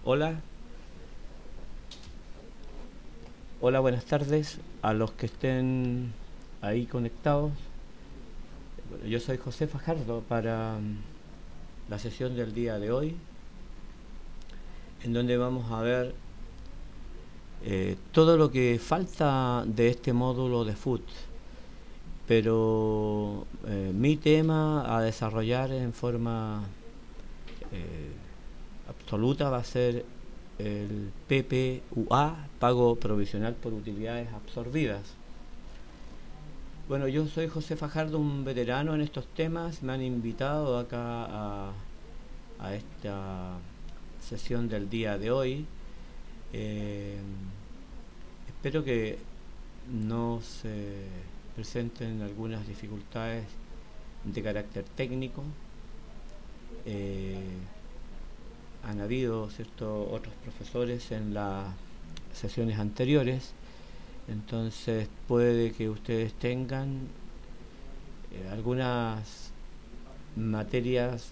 Hola, hola, buenas tardes a los que estén ahí conectados. Bueno, yo soy José Fajardo para la sesión del día de hoy, en donde vamos a ver todo lo que falta de este módulo de food. Pero mi tema a desarrollar en forma eh, absoluta va a ser el PPUA, Pago Provisional por Utilidades Absorbidas. Bueno, yo soy José Fajardo, un veterano en estos temas. Me han invitado acá a esta sesión del día de hoy. Eh, Espero que no se presenten algunas dificultades de carácter técnico. Eh, Han habido ciertos otros profesores en las sesiones anteriores, entonces puede que ustedes tengan algunas materias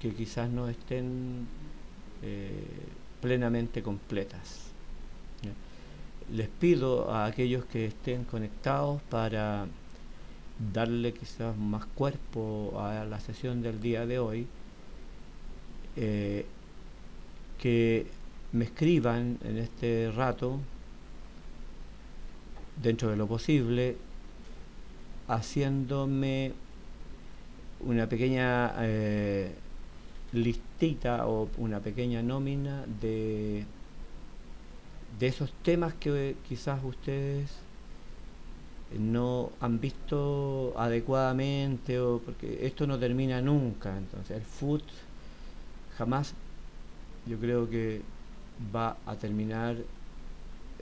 que quizás no estén eh, plenamente completas. Les pido a aquellos que estén conectados para darle quizás más cuerpo a la sesión del día de hoy, eh, que me escriban en este rato, dentro de lo posible, haciéndome una pequeña listita o una pequeña nómina de esos temas que quizás ustedes no han visto adecuadamente, o porque esto no termina nunca. Entonces el food jamás, yo creo que va a terminar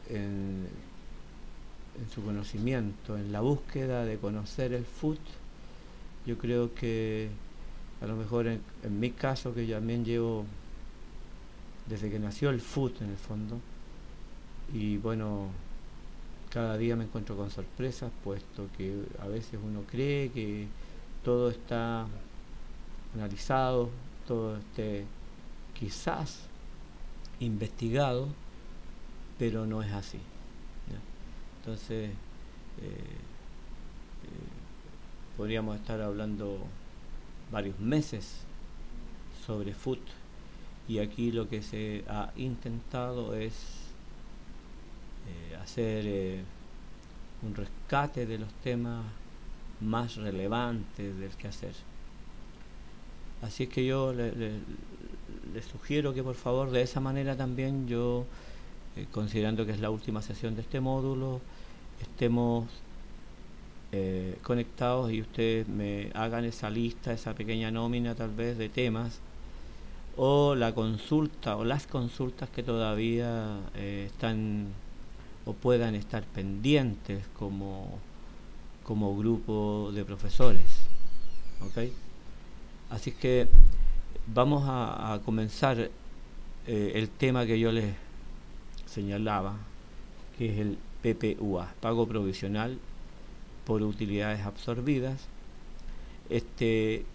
en, en su conocimiento, en la búsqueda de conocer el food. Yo creo que a lo mejor en mi caso, que yo también llevo desde que nació el food en el fondo, y bueno, cada día me encuentro con sorpresas, puesto que a veces uno cree que todo está analizado, todo esté quizás investigado, pero no es así, ¿ya? Entonces, podríamos estar hablando varios meses sobre food, y aquí lo que se ha intentado es hacer un rescate de los temas más relevantes del quehacer. Así es que yo le sugiero que por favor de esa manera también yo, considerando que es la última sesión de este módulo, estemos conectados y ustedes me hagan esa lista, esa pequeña nómina tal vez de temas, o la consulta o las consultas que todavía están o puedan estar pendientes como grupo de profesores. ¿Ok? Así que vamos a comenzar el tema que yo les señalaba, que es el PPUA, Pago Provisional por Utilidades Absorbidas. Este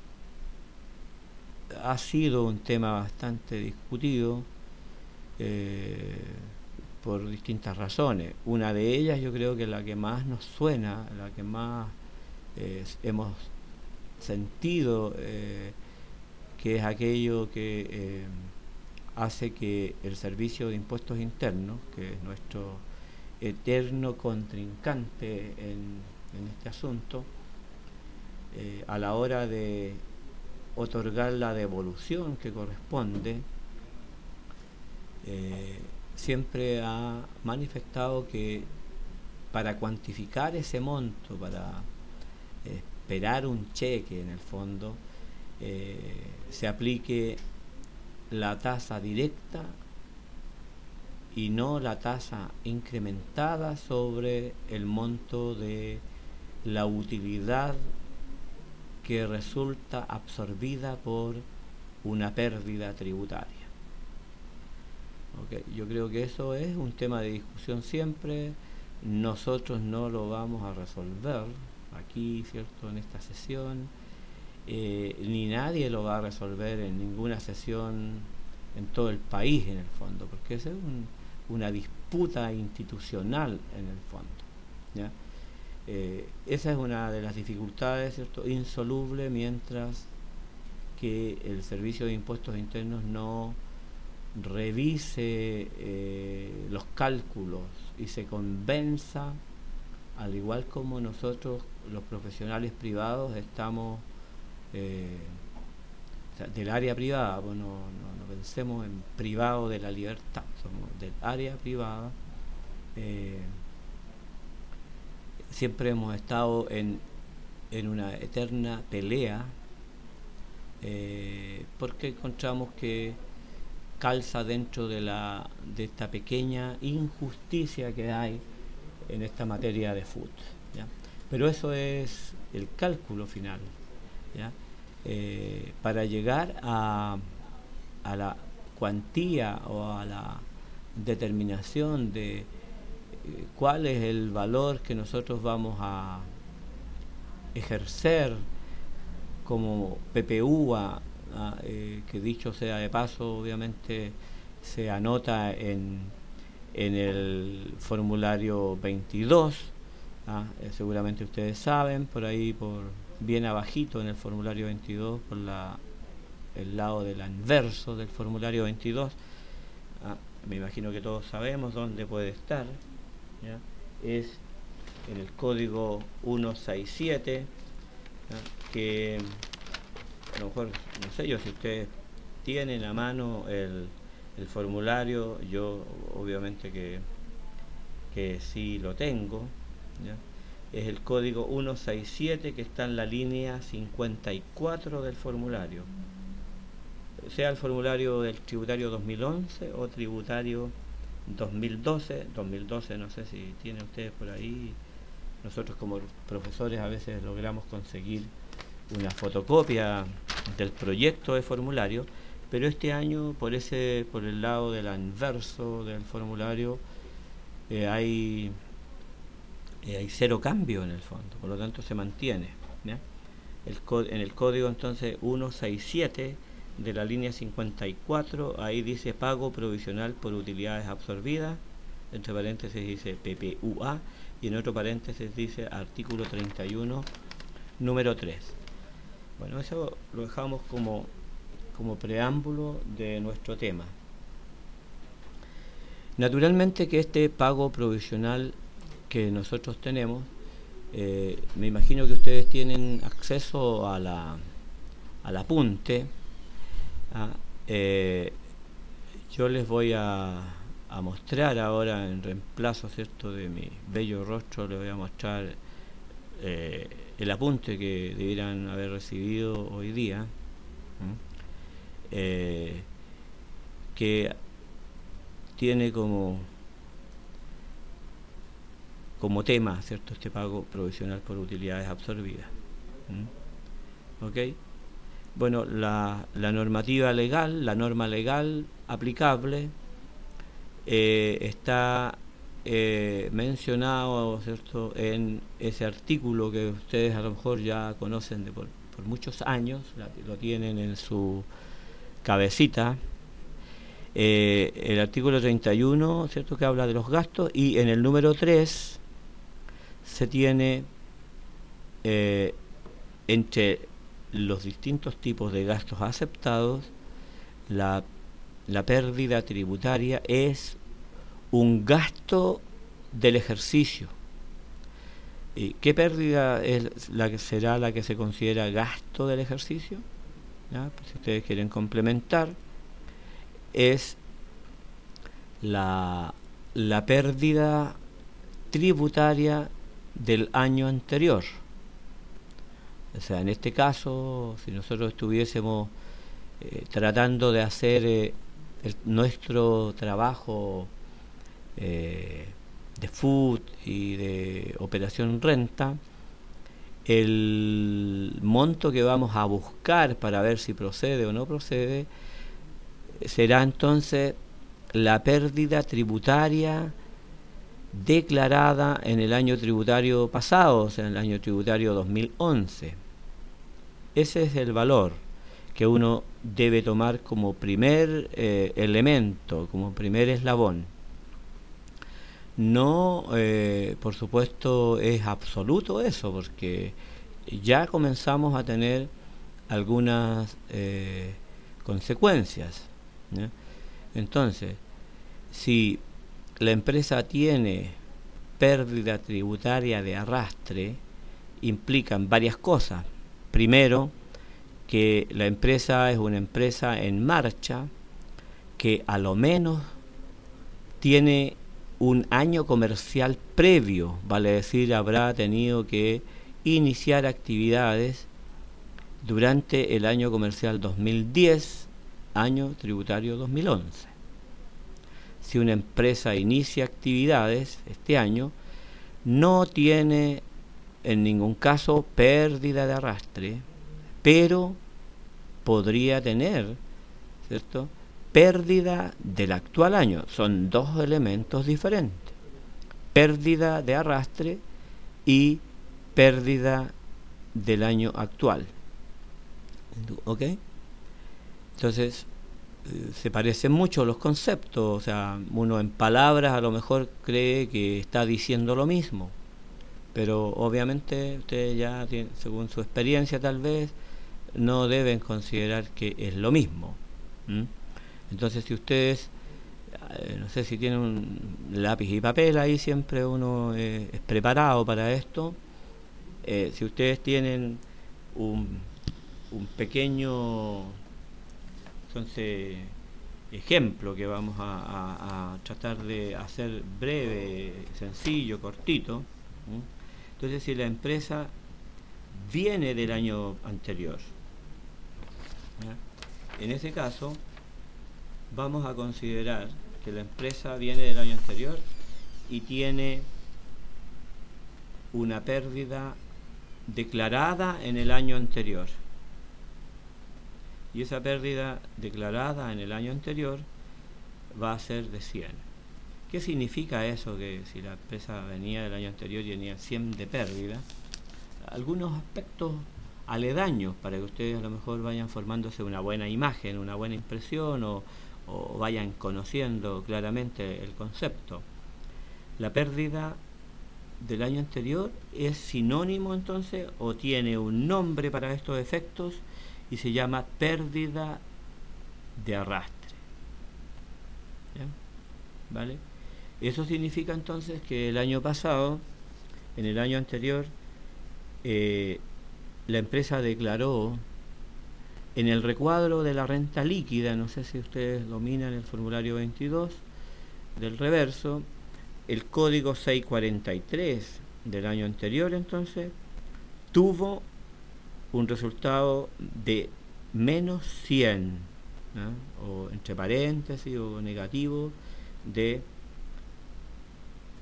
ha sido un tema bastante discutido eh, por distintas razones. Una de ellas, yo creo que la que más nos suena, la que más hemos sentido, que es aquello que hace que el Servicio de Impuestos Internos, que es nuestro eterno contrincante en este asunto, a la hora de otorgar la devolución que corresponde, eh, siempre ha manifestado que para cuantificar ese monto, para esperar un cheque en el fondo, se aplique la tasa directa y no la tasa incrementada sobre el monto de la utilidad que resulta absorbida por una pérdida tributaria. Okay. Yo creo que eso es un tema de discusión siempre. Nosotros no lo vamos a resolver aquí, ¿cierto?, en esta sesión, ni nadie lo va a resolver en ninguna sesión en todo el país en el fondo, porque esa es una disputa institucional en el fondo, ¿ya? Esa es una de las dificultades, ¿cierto?, insoluble, mientras que el Servicio de Impuestos Internos no revise los cálculos y se convenza, al igual como nosotros los profesionales privados estamos o sea, del área privada, pues no pensemos en privado de la libertad, somos del área privada. Siempre hemos estado en una eterna pelea, porque encontramos que calza dentro de esta pequeña injusticia que hay en esta materia de food, ¿ya? Pero eso es el cálculo final, ¿ya? Para llegar a la cuantía o a la determinación de cuál es el valor que nosotros vamos a ejercer como PPUA, que dicho sea de paso, obviamente se anota en el formulario 22, seguramente ustedes saben, por ahí, bien abajito en el formulario 22, por el lado del anverso del formulario 22, me imagino que todos sabemos dónde puede estar, ¿ya? Es en el código 167, ¿ya? Que a lo mejor, no sé yo si ustedes tienen a mano el formulario, yo obviamente que sí lo tengo, ¿ya? Es el código 167 que está en la línea 54 del formulario, sea el formulario del tributario 2011 o tributario 2012, no sé si tienen ustedes por ahí. Nosotros como profesores a veces logramos conseguir una fotocopia del proyecto de formulario, pero este año por el lado del anverso del formulario hay cero cambio en el fondo, por lo tanto se mantiene, ¿ya? En el código entonces 167 de la línea 54, ahí dice pago provisional por utilidades absorbidas, entre paréntesis dice PPUA, y en otro paréntesis dice artículo 31, número 3. Bueno, eso lo dejamos como preámbulo de nuestro tema. Naturalmente que este pago provisional que nosotros tenemos, me imagino que ustedes tienen acceso al apunte. Yo les voy a mostrar ahora, en reemplazo, ¿cierto?, de mi bello rostro, les voy a mostrar el apunte que debieran haber recibido hoy día, que tiene como tema, ¿cierto?, este pago provisional por utilidades absorbidas. ¿Ok? Bueno, la normativa legal, la norma legal aplicable está mencionado, ¿cierto?, en ese artículo que ustedes a lo mejor ya conocen por muchos años, lo tienen en su cabecita, el artículo 31, ¿cierto?, que habla de los gastos, y en el número 3 se tiene entre los distintos tipos de gastos aceptados, la pérdida tributaria es un gasto del ejercicio. ¿Y qué pérdida es será la que se considera gasto del ejercicio? ¿Ya? Pues si ustedes quieren complementar, es la pérdida tributaria del año anterior. O sea, en este caso, si nosotros estuviésemos tratando de hacer nuestro trabajo de food y de operación renta, el monto que vamos a buscar para ver si procede o no procede será entonces la pérdida tributaria declarada en el año tributario pasado, o sea, en el año tributario 2011. Ese es el valor que uno debe tomar como primer elemento, como primer eslabón. No, por supuesto, es absoluto eso, porque ya comenzamos a tener algunas consecuencias, ¿no? Entonces, si la empresa tiene pérdida tributaria de arrastre, implican varias cosas. Primero, que la empresa es una empresa en marcha, que a lo menos tiene un año comercial previo, vale decir, habrá tenido que iniciar actividades durante el año comercial 2010, año tributario 2011. Si una empresa inicia actividades este año, no tiene en ningún caso pérdida de arrastre, pero podría tener, ¿cierto?, pérdida del actual año. Son dos elementos diferentes: pérdida de arrastre y pérdida del año actual. ¿Ok? Entonces, se parecen mucho los conceptos. O sea, uno en palabras a lo mejor cree que está diciendo lo mismo, pero obviamente ustedes ya tienen, según su experiencia tal vez, no deben considerar que es lo mismo. Entonces, si ustedes, no sé si tienen un lápiz y papel, ahí siempre uno es preparado para esto. Si ustedes tienen un pequeño, entonces, ejemplo que vamos a tratar de hacer breve, sencillo, cortito. Entonces, si la empresa viene del año anterior, ¿ya?, en ese caso vamos a considerar que la empresa viene del año anterior y tiene una pérdida declarada en el año anterior. Y esa pérdida declarada en el año anterior va a ser de 100. ¿Qué significa eso? Que si la empresa venía del año anterior y tenía 100 de pérdida, algunos aspectos aledaños para que ustedes a lo mejor vayan formándose una buena imagen, una buena impresión, o vayan conociendo claramente el concepto. La pérdida del año anterior es sinónimo entonces, o tiene un nombre para estos efectos, y se llama pérdida de arrastre. ¿Ya? ¿Vale? Eso significa entonces que el año pasado, en el año anterior, la empresa declaró en el recuadro de la renta líquida, no sé si ustedes dominan el formulario 22 del reverso, el código 643 del año anterior, entonces, tuvo un resultado de menos 100, ¿no?, o entre paréntesis o negativo de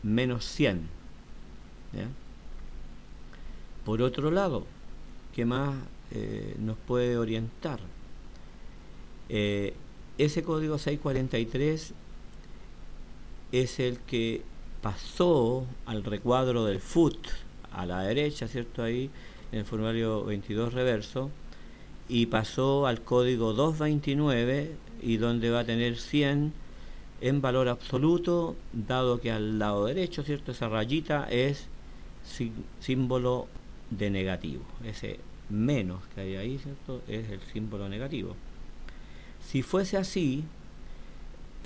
menos 100. ¿Ya? Por otro lado, ¿qué más nos puede orientar? Ese código 643 es el que pasó al recuadro del FUT a la derecha, ¿cierto? Ahí en el formulario 22 reverso, y pasó al código 229, y donde va a tener 100 en valor absoluto, dado que al lado derecho, ¿cierto?, esa rayita es símbolo de negativo. Ese menos que hay ahí, ¿cierto?, es el símbolo negativo. Si fuese así,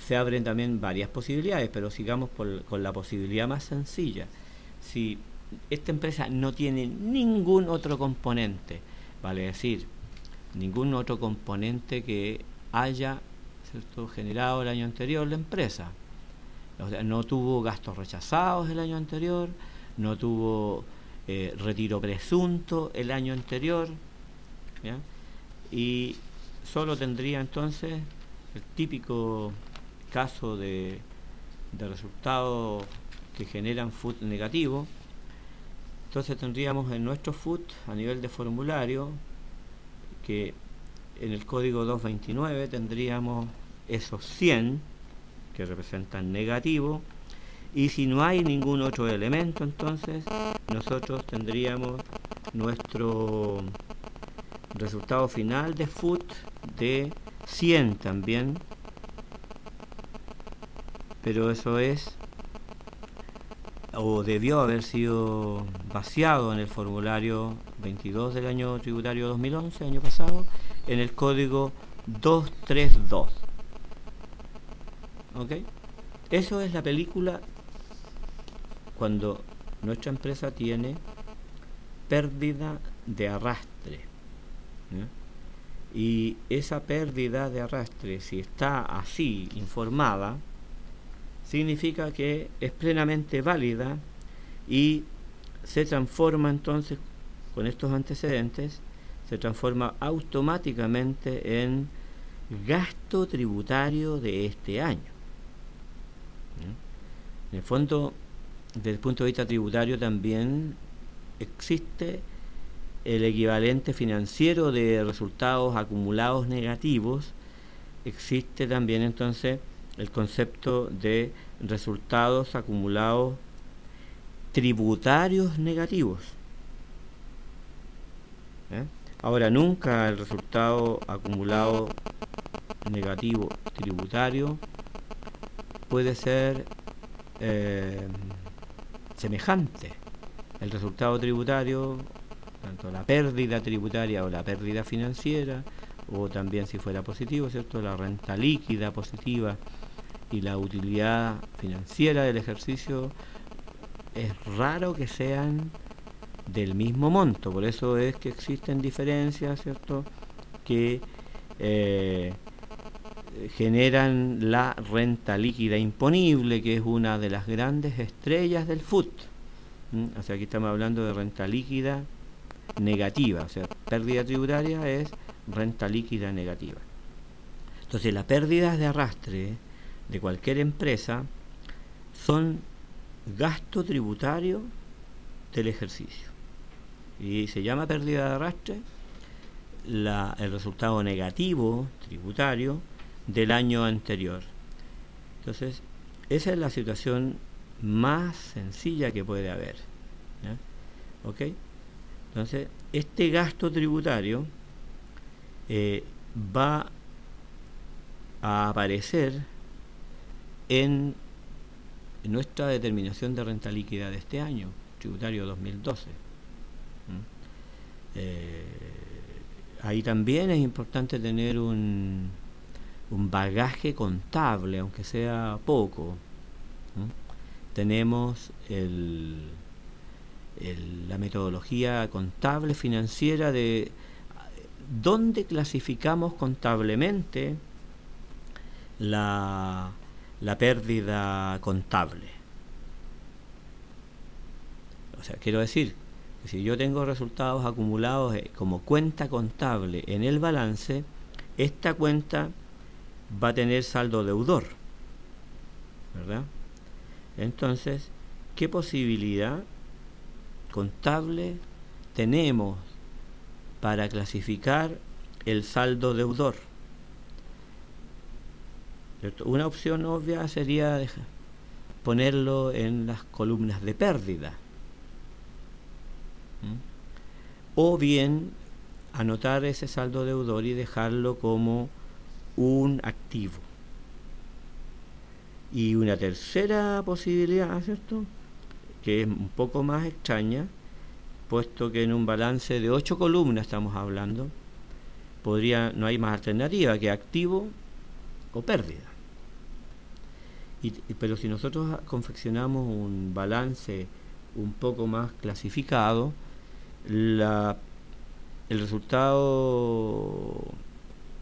se abren también varias posibilidades, pero sigamos con la posibilidad más sencilla. Si esta empresa no tiene ningún otro componente, vale decir, ningún otro componente que haya, ¿cierto?, generado el año anterior la empresa. O sea, no tuvo gastos rechazados el año anterior, no tuvo retiro presunto el año anterior, ¿ya?, y solo tendría entonces el típico caso de resultados que generan FUT negativo. Entonces tendríamos en nuestro FUT a nivel de formulario que en el código 229 tendríamos esos 100 que representan negativo, y si no hay ningún otro elemento, entonces nosotros tendríamos nuestro resultado final de FUT de 100 también, pero eso es, o debió haber sido vaciado en el formulario 22 del año tributario 2011, año pasado, en el código 232. ¿Ok? Eso es la película cuando nuestra empresa tiene pérdida de arrastre. Y esa pérdida de arrastre, si está así informada, significa que es plenamente válida y se transforma entonces, con estos antecedentes, se transforma automáticamente en gasto tributario de este año. En el fondo, desde el punto de vista tributario también existe el equivalente financiero de resultados acumulados negativos. Existe también entonces el concepto de resultados acumulados tributarios negativos. Ahora, nunca el resultado acumulado negativo tributario puede ser semejante. El resultado tributario, tanto la pérdida tributaria o la pérdida financiera, o también si fuera positivo, ¿cierto?, la renta líquida positiva y la utilidad financiera del ejercicio, es raro que sean del mismo monto. Por eso es que existen diferencias, ¿cierto?, que generan la renta líquida imponible, que es una de las grandes estrellas del FUT. O sea, aquí estamos hablando de renta líquida negativa, o sea, pérdida tributaria es renta líquida negativa. Entonces, las pérdidas de arrastre de cualquier empresa son gasto tributario del ejercicio. Y se llama pérdida de arrastre el resultado negativo tributario del año anterior. Entonces, esa es la situación más sencilla que puede haber. ¿Ok? Entonces, este gasto tributario va a aparecer en nuestra determinación de renta líquida de este año, tributario 2012. Ahí también es importante tener un bagaje contable, aunque sea poco. Tenemos la metodología contable financiera de dónde clasificamos contablemente la pérdida contable. O sea, quiero decir que si yo tengo resultados acumulados como cuenta contable en el balance, esta cuenta va a tener saldo deudor, ¿verdad? Entonces, ¿qué posibilidad contable tenemos para clasificar el saldo deudor? ¿Cierto? Una opción obvia sería ponerlo en las columnas de pérdida, o bien anotar ese saldo deudor y dejarlo como un activo. Y una tercera posibilidad, ¿cierto?, que es un poco más extraña, puesto que en un balance de 8 columnas estamos hablando, no hay más alternativa que activo o pérdida. Pero si nosotros confeccionamos un balance un poco más clasificado, el resultado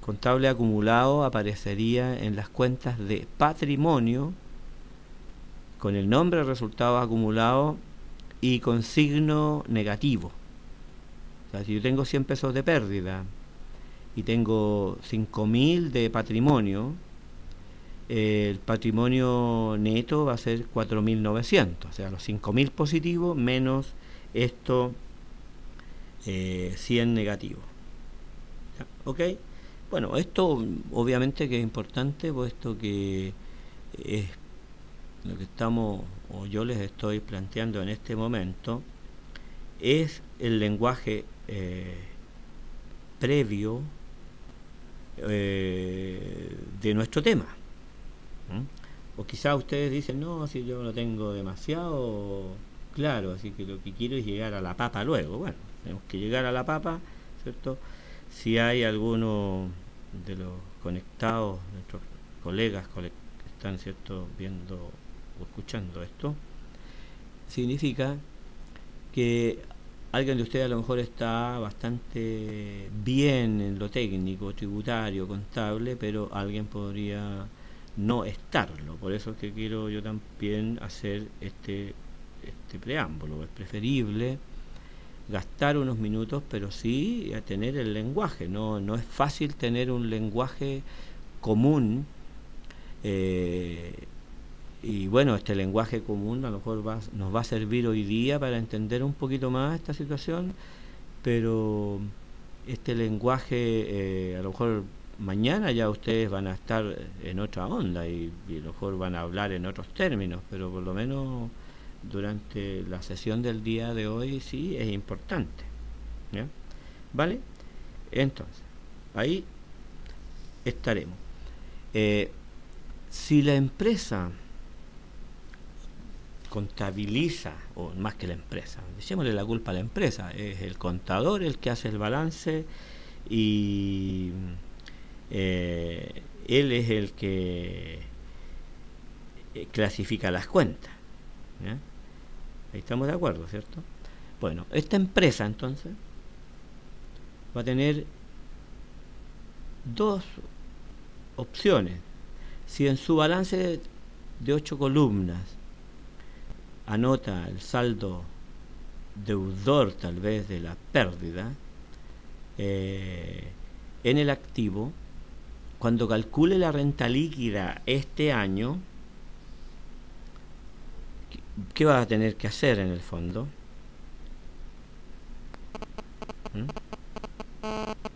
contable acumulado aparecería en las cuentas de patrimonio con el nombre de resultados acumulados y con signo negativo. O sea, si yo tengo 100 pesos de pérdida y tengo 5.000 de patrimonio, el patrimonio neto va a ser 4.900, o sea, los 5.000 positivos menos esto 100 negativo. ¿Ok? Bueno, esto obviamente que es importante, puesto que es lo que estamos, o yo les estoy planteando en este momento, es el lenguaje previo de nuestro tema. O quizás ustedes dicen, no, si yo lo tengo demasiado claro, así que lo que quiero es llegar a la papa luego. Bueno, tenemos que llegar a la papa, ¿cierto? Si hay alguno de los conectados, nuestros colegas que están, ¿cierto?, viendo o escuchando esto, significa que alguien de ustedes a lo mejor está bastante bien en lo técnico, tributario, contable, pero alguien podría no estarlo. Por eso es que quiero yo también hacer este preámbulo. Es preferible gastar unos minutos, pero sí a tener el lenguaje. No es fácil tener un lenguaje común, y bueno, este lenguaje común a lo mejor nos va a servir hoy día para entender un poquito más esta situación, pero este lenguaje a lo mejor mañana ya ustedes van a estar en otra onda y a lo mejor van a hablar en otros términos, pero por lo menos durante la sesión del día de hoy sí es importante, ¿ya? ¿Vale? Entonces, ahí estaremos. Si la empresa contabiliza, o más que la empresa, echémosle la culpa a la empresa, es el contador el que hace el balance y él es el que clasifica las cuentas, ¿ya? Ahí estamos de acuerdo, ¿cierto? Bueno, esta empresa entonces va a tener dos opciones. Si en su balance de 8 columnas anota el saldo deudor tal vez de la pérdida, en el activo, cuando calcule la renta líquida este año, ¿qué va a tener que hacer en el fondo?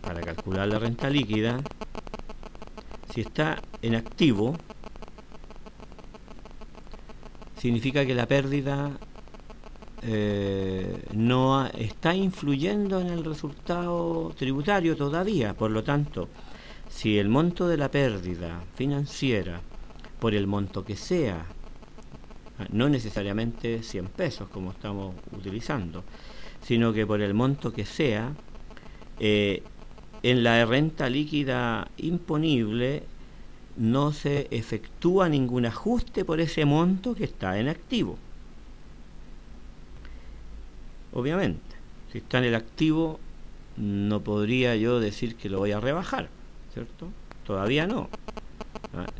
Para calcular la renta líquida, si está en activo, significa que la pérdida no está influyendo en el resultado tributario todavía. Por lo tanto, si el monto de la pérdida financiera, por el monto que sea, no necesariamente 100 pesos como estamos utilizando, sino que por el monto que sea, en la renta líquida imponible no se efectúa ningún ajuste por ese monto que está en activo. Obviamente, si está en el activo, no podría yo decir que lo voy a rebajar, ¿cierto? Todavía no.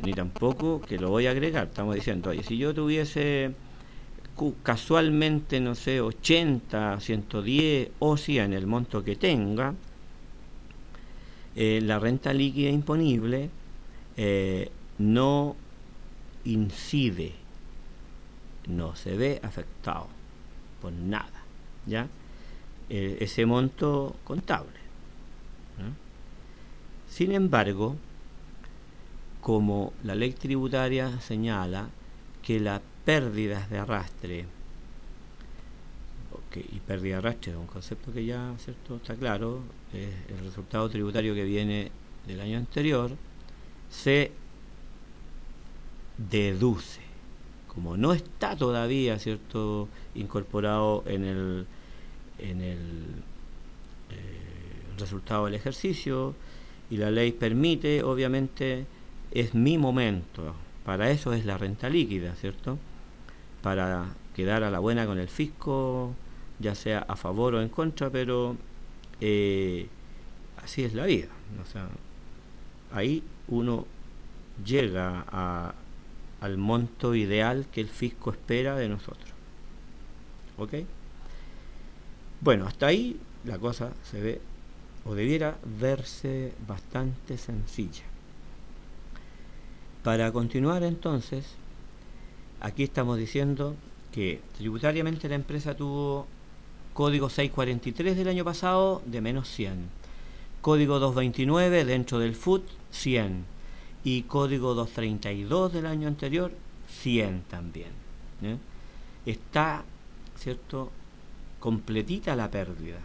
Ni tampoco que lo voy a agregar. Estamos diciendo, oye, si yo tuviese casualmente, no sé, 80, 110 o 100 el monto que tenga, la renta líquida imponible no incide, no se ve afectado por nada, ¿ya? Ese monto contable, ¿no? Sin embargo, como la ley tributaria señala que las pérdidas de arrastre, y pérdida de arrastre es un concepto que ya, ¿cierto?, está claro, es el resultado tributario que viene del año anterior, se deduce. Como no está todavía, ¿cierto?, incorporado en el resultado del ejercicio, y la ley permite, obviamente, es mi momento. Para eso es la renta líquida, ¿cierto? Para quedar a la buena con el fisco, ya sea a favor o en contra, pero así es la vida. O sea, ahí uno llega al monto ideal que el fisco espera de nosotros. ¿Ok? Bueno, hasta ahí la cosa se ve, o debiera verse, bastante sencilla. Para continuar entonces, aquí estamos diciendo que tributariamente la empresa tuvo código 643 del año pasado de menos 100, código 229 dentro del FUT 100 y código 232 del año anterior 100 también, ¿eh? Está, ¿cierto?, completita la pérdida.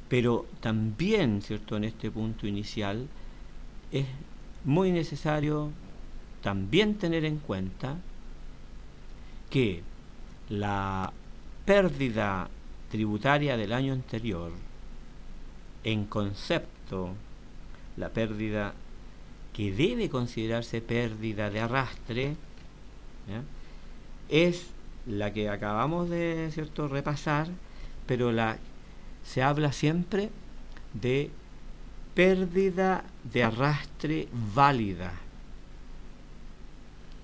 Pero también, ¿cierto?, en este punto inicial es muy necesario también tener en cuenta que la pérdida tributaria del año anterior, en concepto, la pérdida que debe considerarse pérdida de arrastre, ¿ya?, es la que acabamos de, ¿cierto?, repasar, pero se habla siempre de pérdida de arrastre válida.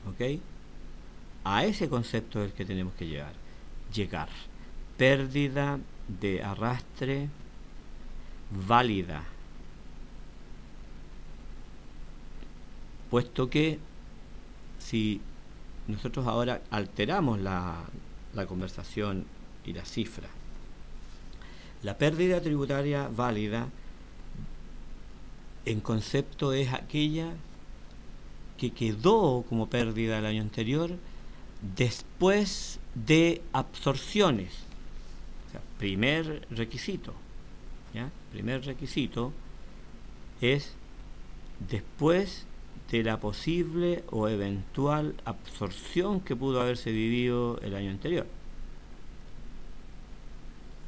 ¿Ok? A ese concepto es el que tenemos que llegar. Pérdida de arrastre válida. Puesto que si nosotros ahora alteramos la conversación y la cifra, la pérdida tributaria válida en concepto es aquella que quedó como pérdida el año anterior después de absorciones. O sea, primer requisito, ¿ya? Primer requisito es después de la posible o eventual absorción que pudo haberse vivido el año anterior.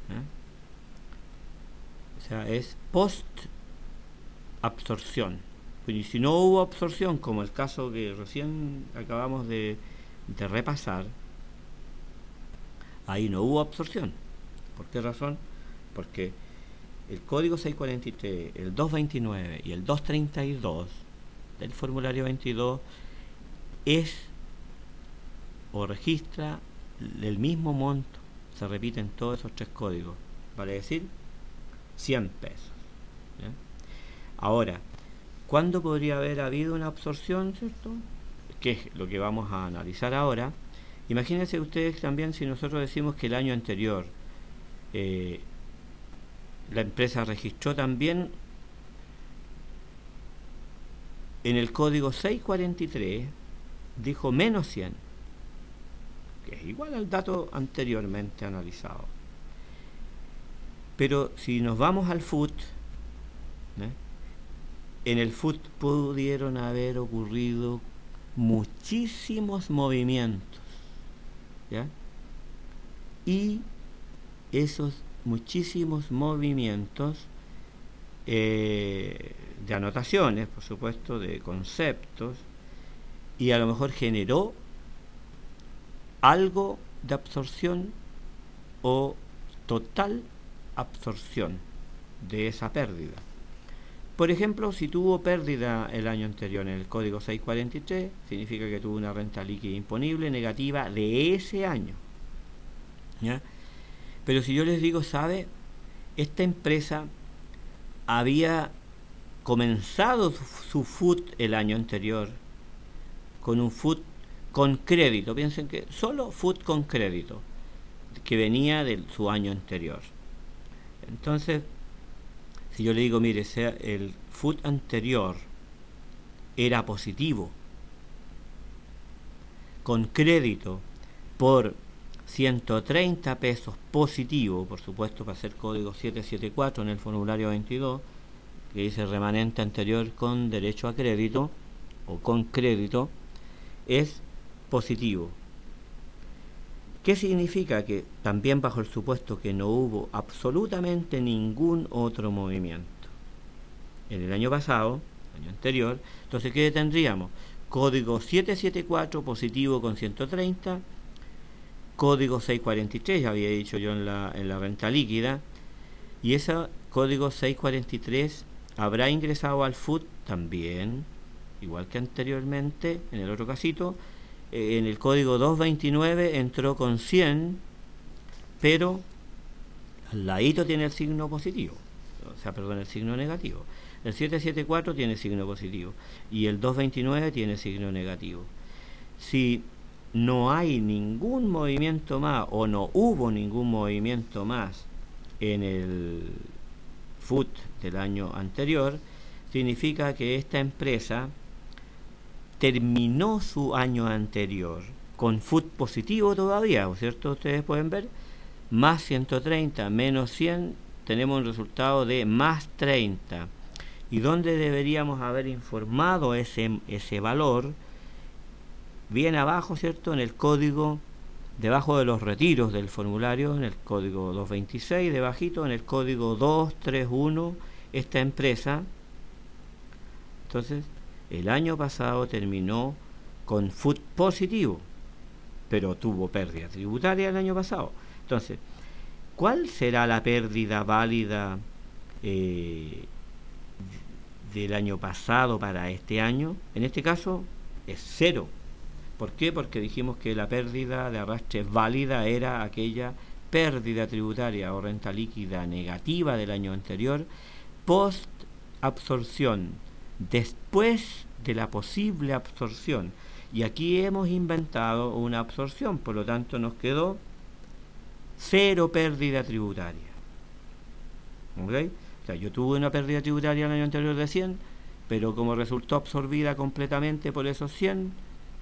¿Ya? O sea, es post-absorción. Y si no hubo absorción, como el caso que recién acabamos de repasar, ahí no hubo absorción. ¿Por qué razón? Porque el código 643, el 229 y el 232 del formulario 22 es o registra el mismo monto, se repiten todos esos tres códigos, vale decir 100 pesos. ¿Ya? Ahora, ¿cuándo podría haber habido una absorción, cierto?, que es lo que vamos a analizar ahora. Imagínense ustedes también si nosotros decimos que el año anterior la empresa registró también en el código 643, dijo menos 100, que es igual al dato anteriormente analizado. Pero si nos vamos al FUT, en el FUT pudieron haber ocurrido muchísimos movimientos, ¿ya? Y esos muchísimos movimientos de anotaciones, por supuesto, de conceptos, y a lo mejor generó algo de absorción o total absorción de esa pérdida. Por ejemplo, si tuvo pérdida el año anterior en el código 643, significa que tuvo una renta líquida imponible negativa de ese año, ¿ya? Pero si yo les digo, ¿sabe? Esta empresa había comenzado su FUT el año anterior con un FUT con crédito, piensen que solo FUT con crédito, que venía de su año anterior. Entonces, si yo le digo, mire, el FUT anterior era positivo, con crédito por 130 pesos positivo, por supuesto, para hacer código 774 en el formulario 22, que dice remanente anterior con derecho a crédito o con crédito, es positivo. ¿Qué significa? Que también bajo el supuesto que no hubo absolutamente ningún otro movimiento en el año pasado, año anterior. Entonces, ¿qué tendríamos? Código 774 positivo con 130, código 643, ya había dicho yo en la renta líquida, y ese código 643 habrá ingresado al FUT también, igual que anteriormente en el otro casito. En el código 229 entró con 100, pero al ladito tiene el signo positivo, o sea, perdón, el signo negativo. El 774 tiene signo positivo y el 229 tiene signo negativo. Si no hay ningún movimiento más o no hubo ningún movimiento más en el FUT del año anterior, significa que esta empresa terminó su año anterior con FUT positivo todavía, ¿cierto? Ustedes pueden ver, más 130 menos 100 tenemos un resultado de más 30. ¿Y dónde deberíamos haber informado ese valor? Bien abajo, ¿cierto? En el código, debajo de los retiros del formulario, en el código 226, debajito, en el código 231, esta empresa. Entonces, el año pasado terminó con FUT positivo, pero tuvo pérdida tributaria el año pasado. Entonces, ¿cuál será la pérdida válida del año pasado para este año? En este caso es 0. ¿Por qué? Porque dijimos que la pérdida de arrastre válida era aquella pérdida tributaria o renta líquida negativa del año anterior post absorción, después de la posible absorción. Y aquí hemos inventado una absorción, por lo tanto nos quedó 0 pérdida tributaria. ¿Ok? O sea, yo tuve una pérdida tributaria el año anterior de 100, pero como resultó absorbida completamente por esos 100,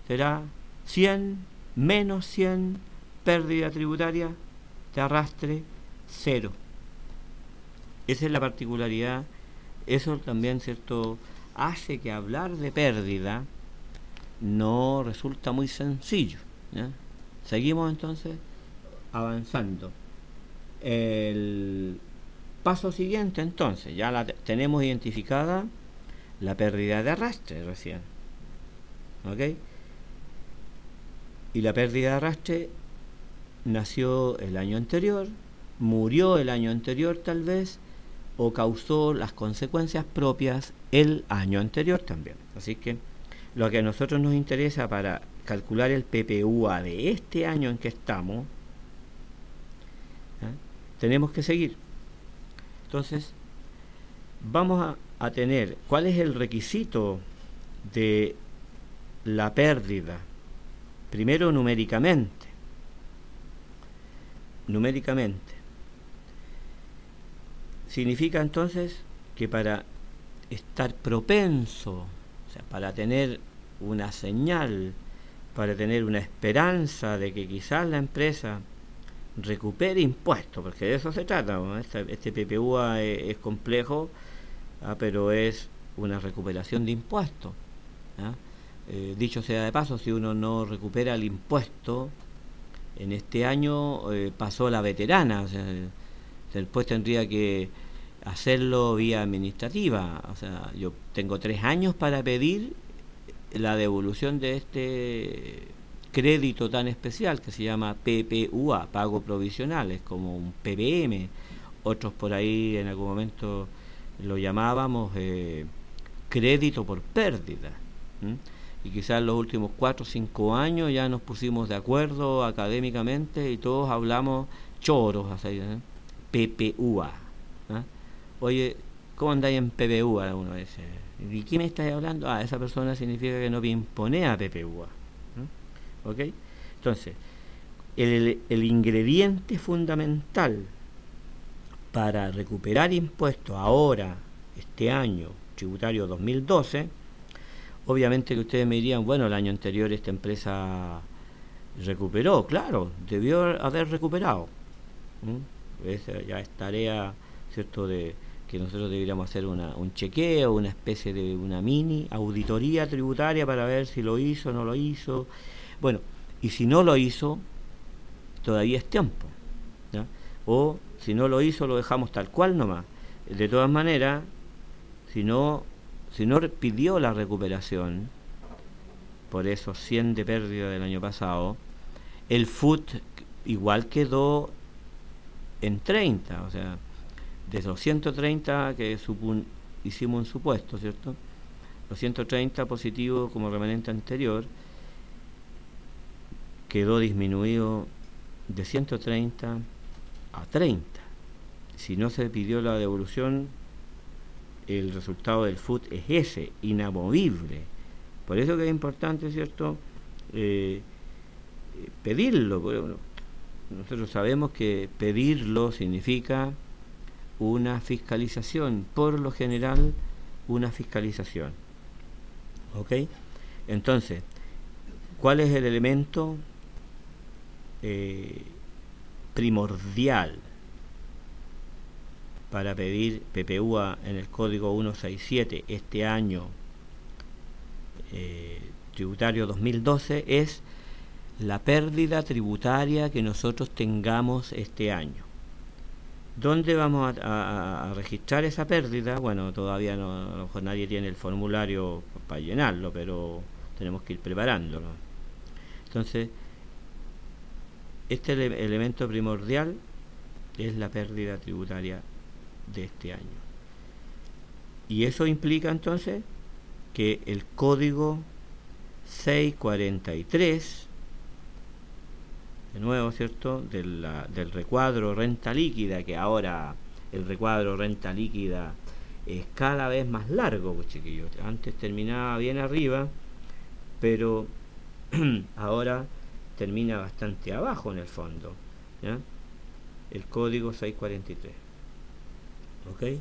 será 100 menos 100, pérdida tributaria de arrastre 0. Esa es la particularidad. Eso también, ¿cierto?, hace que hablar de pérdida no resulta muy sencillo, ¿ya? Seguimos entonces avanzando. El paso siguiente, entonces, ya tenemos identificada la pérdida de arrastre recién, ¿ok? Y la pérdida de arrastre nació el año anterior, murió el año anterior tal vez, o causó las consecuencias propias el año anterior también. Así que lo que a nosotros nos interesa para calcular el PPUA de este año en que estamos, ¿eh?, tenemos que seguir. Entonces, vamos a tener, ¿cuál es el requisito de la pérdida? Primero, numéricamente. Significa entonces que para estar propenso, o sea, para tener una señal, para tener una esperanza de que quizás la empresa recupere impuestos, porque de eso se trata, ¿no? Este PPUA es complejo, pero es una recuperación de impuestos, ¿ah? Dicho sea de paso, si uno no recupera el impuesto, en este año pasó la veterana, o sea, después tendría que hacerlo vía administrativa. O sea, yo tengo 3 años para pedir la devolución de este crédito tan especial que se llama PPUA, pago provisional, es como un PPM. Otros por ahí en algún momento lo llamábamos crédito por pérdida. Y quizás en los últimos 4 o 5 años ya nos pusimos de acuerdo académicamente y todos hablamos choros, así, PPUA. Oye, ¿cómo andáis en PPUA? Uno dice, ¿y quién me estáis hablando? Esa persona significa que no me impone a PPUA. ¿Ok? Entonces, el ingrediente fundamental para recuperar impuestos ahora, este año tributario 2012, obviamente que ustedes me dirían, bueno, el año anterior esta empresa recuperó, claro, debió haber recuperado. Esa ya es tarea, ¿cierto?, de que nosotros deberíamos hacer un chequeo, una especie de una mini auditoría tributaria para ver si lo hizo o no lo hizo. Bueno, y si no lo hizo, todavía es tiempo, ¿ya? O si no lo hizo, lo dejamos tal cual nomás. De todas maneras, si no pidió la recuperación por esos 100 de pérdida del año pasado, el FUT igual quedó en 30, o sea, de los 130 que hicimos un supuesto, ¿cierto? Los 130 positivos como remanente anterior quedó disminuido de 130 a 30. Si no se pidió la devolución, el resultado del FUT es ese, inamovible. Por eso que es importante, ¿cierto?, pedirlo. Bueno, nosotros sabemos que pedirlo significa una fiscalización, por lo general una fiscalización. ¿Ok? Entonces, ¿cuál es el elemento primordial? para pedir PPUA en el código 167 este año tributario 2012 es la pérdida tributaria que nosotros tengamos este año. ¿Dónde vamos a registrar esa pérdida? Bueno, todavía no, a lo mejor nadie tiene el formulario para llenarlo, pero tenemos que ir preparándolo. Entonces, este elemento primordial es la pérdida tributaria de este año. Y eso implica entonces que el código 643, de nuevo, ¿cierto?, del recuadro renta líquida, que ahora el recuadro renta líquida es cada vez más largo, pues chiquillos. Antes terminaba bien arriba, pero ahora termina bastante abajo en el fondo, ¿ya? El código 643, ¿ok? Que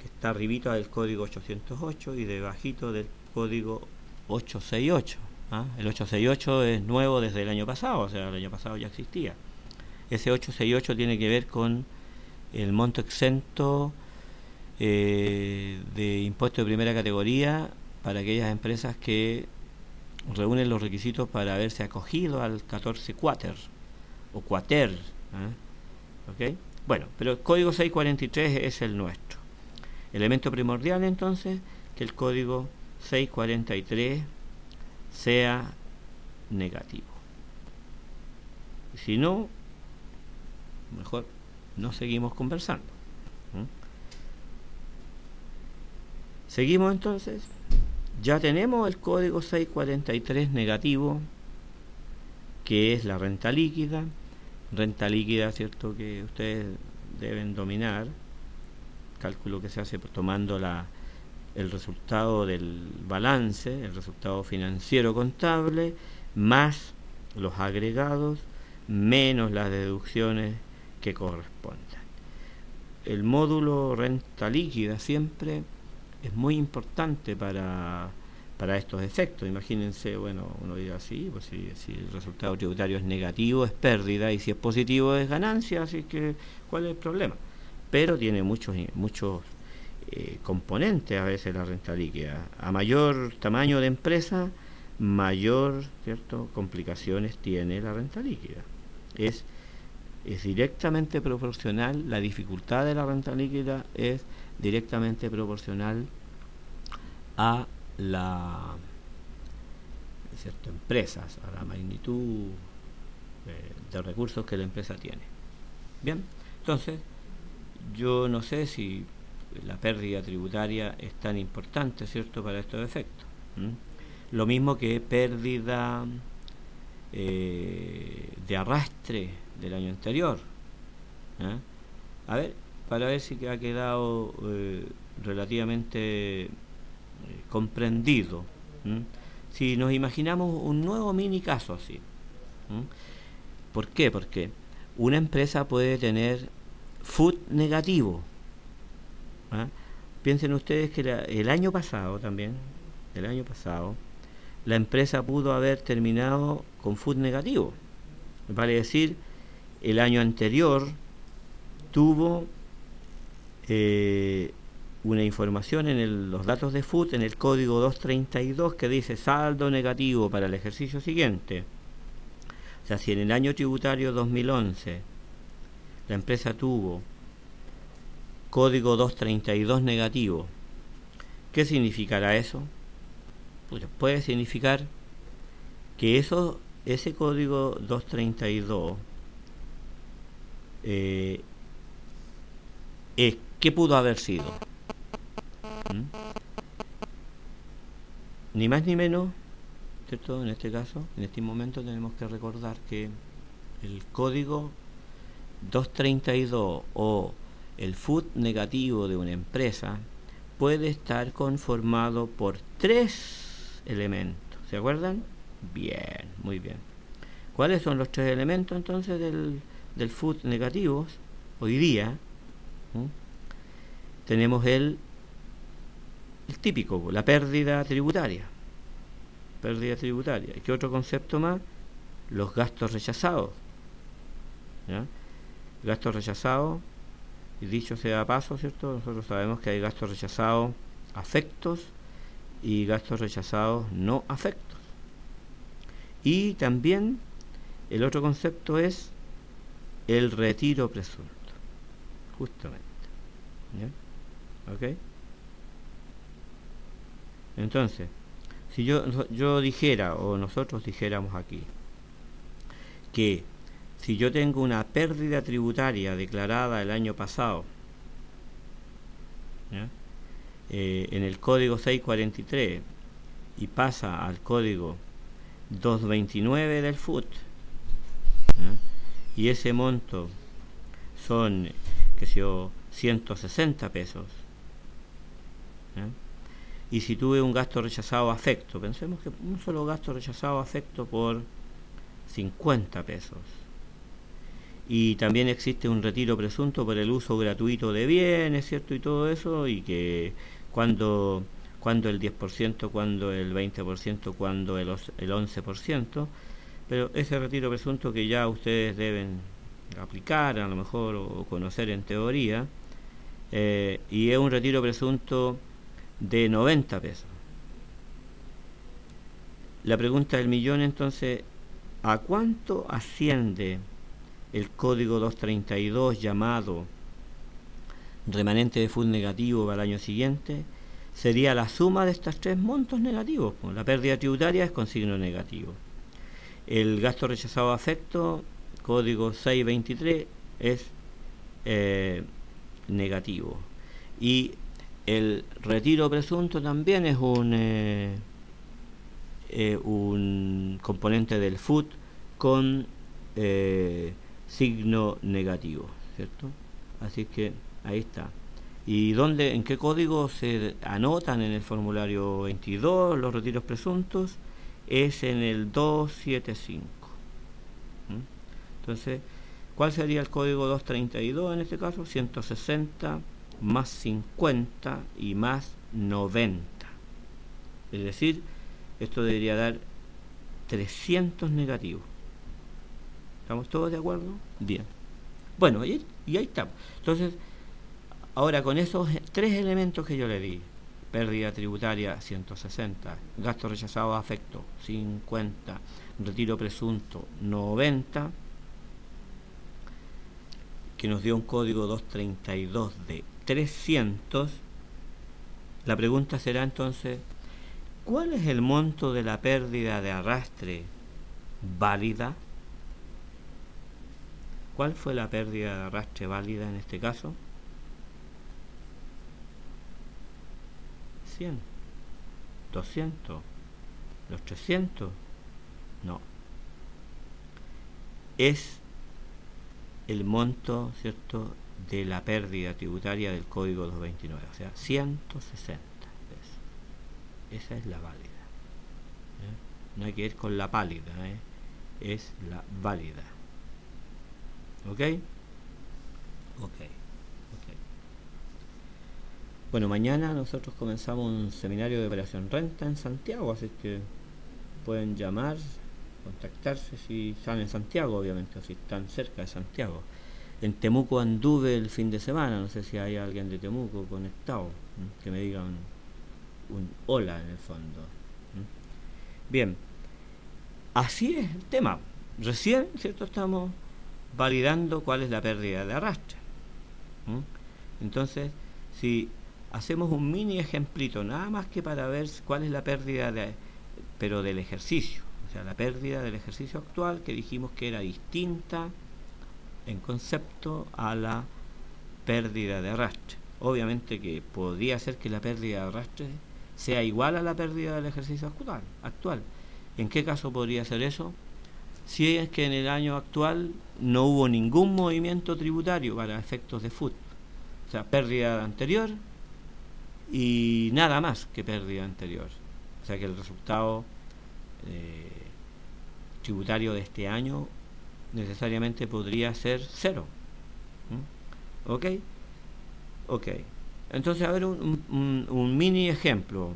está arribita del código 808 y debajito del código 868. El 868 es nuevo desde el año pasado, o sea, el año pasado ya existía. Ese 868 tiene que ver con el monto exento de impuesto de primera categoría para aquellas empresas que reúnen los requisitos para haberse acogido al 14 Quater o Quater, ¿ok? Bueno, pero el código 643 es el nuestro. Elemento primordial entonces, que el código 643 sea negativo. Si no, mejor no seguimos conversando. Seguimos entonces. Ya tenemos el código 643 negativo, que es la renta líquida, ¿cierto?, que ustedes deben dominar, cálculo que se hace tomando el resultado del balance, el resultado financiero contable, más los agregados, menos las deducciones que correspondan. El módulo renta líquida siempre es muy importante para estos efectos. Imagínense, bueno, uno dirá así, pues si el resultado tributario es negativo es pérdida y si es positivo es ganancia, así que ¿cuál es el problema? Pero tiene muchos componentes a veces la renta líquida. A mayor tamaño de empresa, mayor, ¿cierto?, complicaciones tiene la renta líquida. Es directamente proporcional, la dificultad de la renta líquida es directamente proporcional a la, ¿cierto?, empresas, a la magnitud de recursos que la empresa tiene. Bien, entonces yo no sé si la pérdida tributaria es tan importante, ¿cierto?, para estos efectos. Lo mismo que pérdida de arrastre del año anterior. A ver, para ver si ha quedado relativamente comprendido. Si nos imaginamos un nuevo mini caso así. ¿Por qué? Porque una empresa puede tener FUT negativo. Piensen ustedes que el año pasado también, la empresa pudo haber terminado con FUT negativo. Vale decir, el año anterior tuvo una información en los datos de FUT, en el código 232, que dice saldo negativo para el ejercicio siguiente. O sea, si en el año tributario 2011 la empresa tuvo código 232 negativo, ¿qué significará eso? Pues puede significar que ese código 232 ¿qué pudo haber sido? Ni más ni menos, ¿cierto? En este caso, en este momento tenemos que recordar que el código 232 o el FUT negativo de una empresa puede estar conformado por 3 elementos. ¿Se acuerdan? Bien, muy bien. ¿Cuáles son los 3 elementos entonces del FUT negativos? Hoy día tenemos el típico, la pérdida tributaria. ¿Qué otro concepto más? Los gastos rechazados. ¿Ya? Gastos rechazados Y dicho sea de paso, ¿cierto? Nosotros sabemos que hay gastos rechazados afectos y gastos rechazados no afectos. Y también el otro concepto es el retiro presunto, justamente. ¿Ya? ¿Ok? Entonces, si yo dijera, o nosotros dijéramos aquí, que si yo tengo una pérdida tributaria declarada el año pasado, ¿ya? En el código 643 y pasa al código 229 del FUT, ¿ya? Y ese monto son, qué sé yo, 160 pesos, ¿ya? Y si tuve un gasto rechazado afecto, pensemos que un solo gasto rechazado afecto por 50 pesos, y también existe un retiro presunto por el uso gratuito de bienes, ¿cierto? Y todo eso, y que cuando el 10%, cuando el 20%, cuando el 11%, pero ese retiro presunto que ya ustedes deben aplicar a lo mejor o conocer en teoría, y es un retiro presunto de 90 pesos. La pregunta del millón entonces, ¿a cuánto asciende el código 232 llamado remanente de FUT negativo para el año siguiente? Sería la suma de estos tres montos negativos. La pérdida tributaria es con signo negativo. El gasto rechazado a afecto, código 623, es negativo. Y el retiro presunto también es un componente del FUT con signo negativo, ¿cierto? Así que ahí está. ¿Y dónde, en qué código se anotan en el formulario 22 los retiros presuntos? Es en el 275. Entonces, ¿cuál sería el código 232 en este caso? 160 más 50 y más 90. Es decir, esto debería dar 300 negativos. ¿Estamos todos de acuerdo? Bien. Bueno, y ahí está. Entonces, ahora con esos tres elementos que yo le di, pérdida tributaria 160, gasto rechazado a afecto 50, retiro presunto 90, que nos dio un código 232 de 300, la pregunta será entonces, ¿cuál es el monto de la pérdida de arrastre válida? ¿Cuál fue la pérdida de arrastre válida en este caso? 100, 200, los 300, no. Es el monto, ¿cierto?, de la pérdida tributaria del código 229, o sea, 160 pesos. Esa es la válida. No hay que ir con la pálida, es la válida. ¿Ok? Ok. Bueno, mañana nosotros comenzamos un seminario de operación renta en Santiago, así que pueden llamar, contactarse si están en Santiago, obviamente, o si están cerca de Santiago. En Temuco anduve el fin de semana, no sé si hay alguien de Temuco conectado, que me diga un hola en el fondo. Bien, así es el tema. Recién, ¿cierto?, estamos validando cuál es la pérdida de arrastre. Entonces, si hacemos un mini ejemplito, nada más que para ver cuál es la pérdida pero del ejercicio, o sea, la pérdida del ejercicio actual, que dijimos que era distinta en concepto a la pérdida de arrastre. Obviamente que podría ser que la pérdida de arrastre sea igual a la pérdida del ejercicio actual. ¿En qué caso podría ser eso? Si es que en el año actual no hubo ningún movimiento tributario para efectos de FUT, o sea, pérdida anterior y nada más que pérdida anterior, o sea que el resultado tributario de este año necesariamente podría ser cero. ¿Ok? Ok. Entonces, a ver, un mini ejemplo.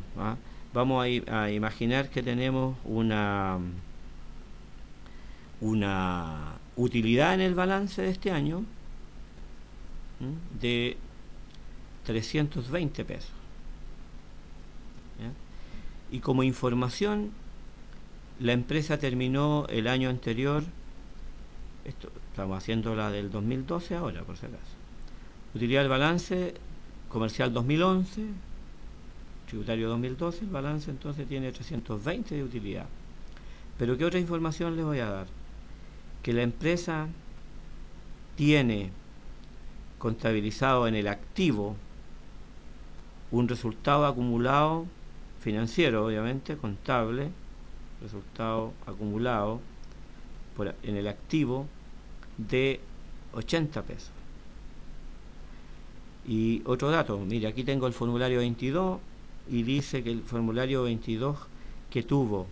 Vamos a imaginar que tenemos una utilidad en el balance de este año de 320 pesos. ¿Ya? Y como información, la empresa terminó el año anterior, estamos haciendo la del 2012 ahora, por si acaso. Utilidad del balance comercial 2011, tributario 2012, el balance entonces tiene 320 de utilidad. Pero ¿qué otra información les voy a dar? Que la empresa tiene contabilizado en el activo un resultado acumulado financiero, obviamente, contable, resultado acumulado en el activo de 80 pesos. Y otro dato, mire, aquí tengo el formulario 22 y dice que el formulario 22 que tuvo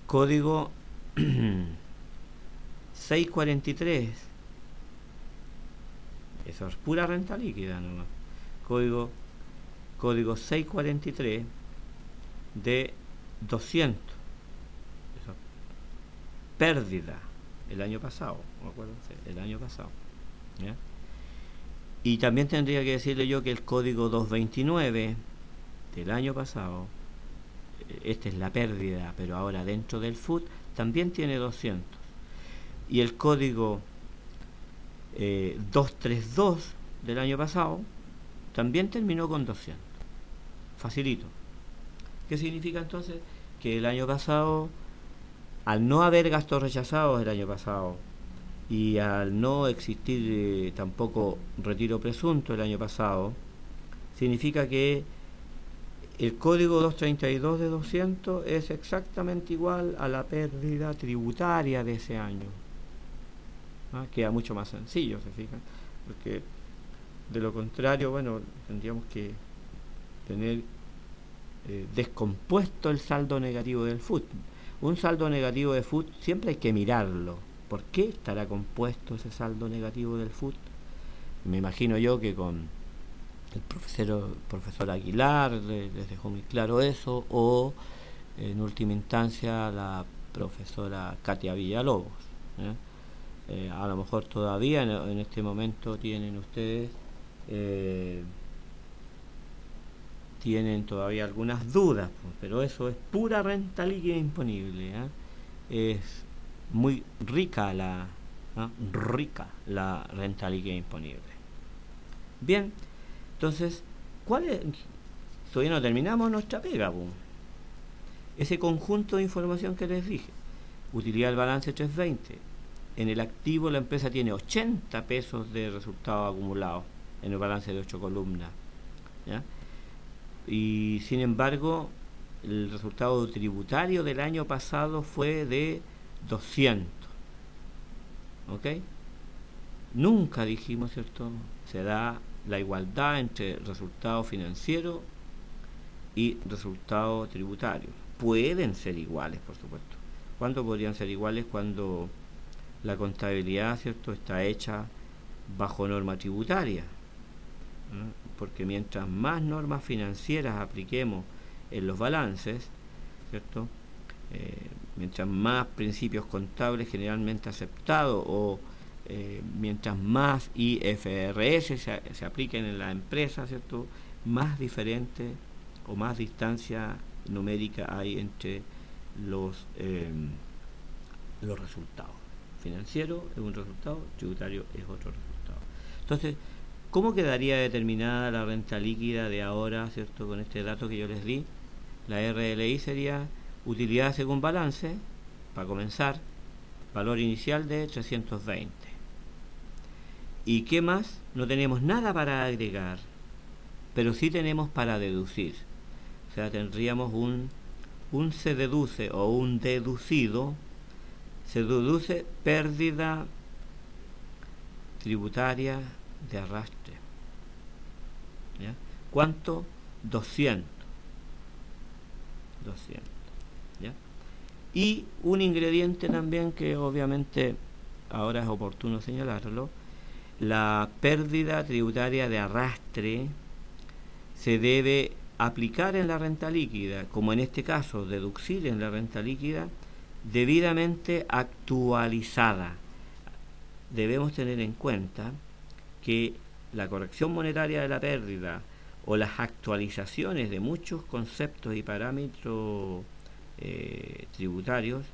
código 643, eso es pura renta líquida nomás, código 643 de 200, eso, pérdida el año pasado, ¿me acuerdo? El año pasado, ¿ya? Y también tendría que decirle yo que el código 229 del año pasado, esta es la pérdida, pero ahora dentro del FUT, también tiene 200. Y el código 232 del año pasado también terminó con 200. Facilito. ¿Qué significa entonces? Que el año pasado, al no haber gastos rechazados el año pasado, y al no existir tampoco retiro presunto el año pasado, significa que el código 232 de 200 es exactamente igual a la pérdida tributaria de ese año. Queda mucho más sencillo, ¿se fijan? Porque de lo contrario, bueno, tendríamos que tener descompuesto el saldo negativo del FUT. Un saldo negativo de FUT siempre hay que mirarlo. ¿Por qué estará compuesto ese saldo negativo del FUT? Me imagino yo que con el profesor Aguilar les dejó muy claro eso, o en última instancia la profesora Katia Villalobos. A lo mejor todavía en este momento tienen ustedes tienen todavía algunas dudas, pero eso es pura renta líquida imponible. Es muy rica la renta líquida imponible. Bien, entonces, ¿cuál es? Todavía no terminamos nuestra pega, ese conjunto de información que les dije. Utilidad del balance 320. En el activo la empresa tiene 80 pesos de resultado acumulado en el balance de 8 columnas, ¿ya? Y sin embargo el resultado tributario del año pasado fue de 200. ¿Ok? Nunca dijimos, ¿cierto? Se da la igualdad entre resultado financiero y resultado tributario. Pueden ser iguales, por supuesto. ¿Cuándo podrían ser iguales? Cuando la contabilidad, ¿cierto?, está hecha bajo norma tributaria, ¿no? Porque mientras más normas financieras apliquemos en los balances, ¿cierto?, mientras más principios contables generalmente aceptados o mientras más IFRS se apliquen en la empresa, ¿cierto?, más diferente o más distancia numérica hay entre los resultados. Financiero es un resultado, tributario es otro resultado. Entonces, ¿cómo quedaría determinada la renta líquida de ahora, ¿cierto?, con este dato que yo les di? La RLI sería utilidad según balance, para comenzar, valor inicial de 320. ¿Y qué más? No tenemos nada para agregar, pero sí tenemos para deducir. O sea, tendríamos un se deduce o un deducido. Se deduce pérdida tributaria de arrastre. ¿Ya? ¿Cuánto? 200. ¿Ya? Y un ingrediente también que obviamente ahora es oportuno señalarlo: la pérdida tributaria de arrastre se debe aplicar en la renta líquida, como en este caso deducir en la renta líquida, debidamente actualizada. Debemos tener en cuenta que la corrección monetaria de la pérdida o las actualizaciones de muchos conceptos y parámetros tributarios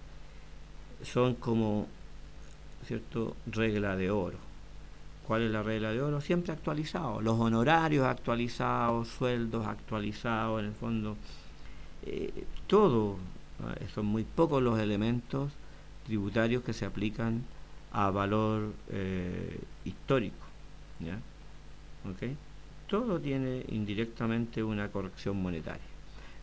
son como, ¿cierto?, regla de oro. ¿Cuál es la regla de oro? Siempre actualizado. Los honorarios actualizados, sueldos actualizados, en el fondo, todo. Son muy pocos los elementos tributarios que se aplican a valor histórico, ¿ya? ¿Okay? Todo tiene indirectamente una corrección monetaria.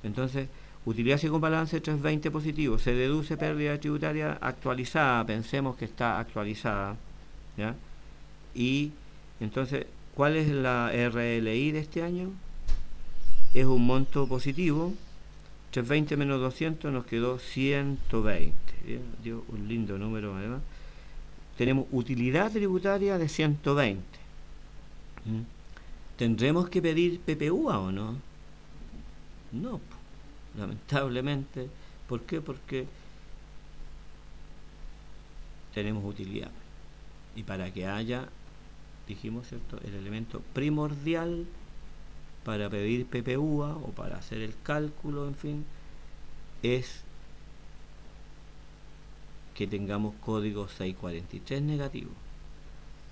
Entonces, utilidad según balance 320 positivo, se deduce pérdida tributaria actualizada, pensemos que está actualizada, ¿ya? Y entonces, ¿cuál es la RLI de este año? Es un monto positivo, 320 menos 200 nos quedó 120, ¿bien? Dio un lindo número además. Tenemos utilidad tributaria de 120. ¿Tendremos que pedir PPUA o no? No, lamentablemente. ¿Por qué? Porque tenemos utilidad. Y para que haya, dijimos, ¿cierto?, el elemento primordial para pedir PPUA o para hacer el cálculo, en fin, es que tengamos código 643 negativo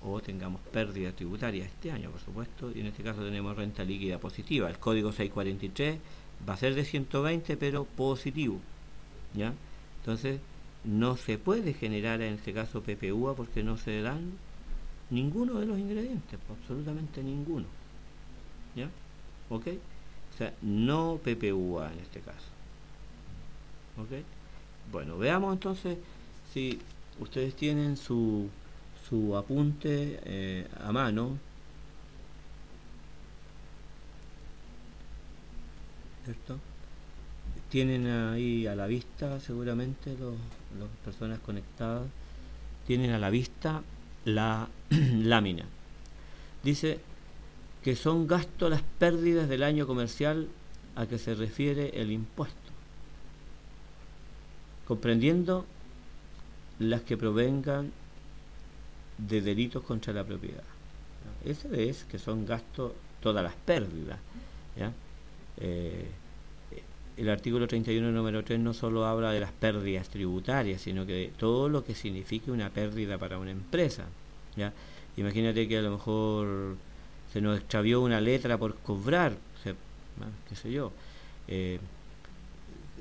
o tengamos pérdida tributaria este año, por supuesto, y en este caso tenemos renta líquida positiva. El código 643 va a ser de 120, pero positivo, ¿ya? Entonces, no se puede generar en este caso PPUA porque no se dan ninguno de los ingredientes, absolutamente ninguno, ¿ya? ¿Ok? O sea, no PPUA en este caso. ¿Ok? Bueno, veamos entonces si ustedes tienen su apunte a mano, ¿cierto? Tienen ahí a la vista, seguramente las personas conectadas tienen a la vista la lámina. Dice que son gastos las pérdidas del año comercial a que se refiere el impuesto, comprendiendo las que provengan de delitos contra la propiedad. Ese es que son gastos todas las pérdidas, ¿ya? El artículo 31 número 3 no solo habla de las pérdidas tributarias, sino que de todo lo que signifique una pérdida para una empresa, ¿ya? Imagínate que a lo mejor se nos extravió una letra por cobrar, o sea, qué sé yo,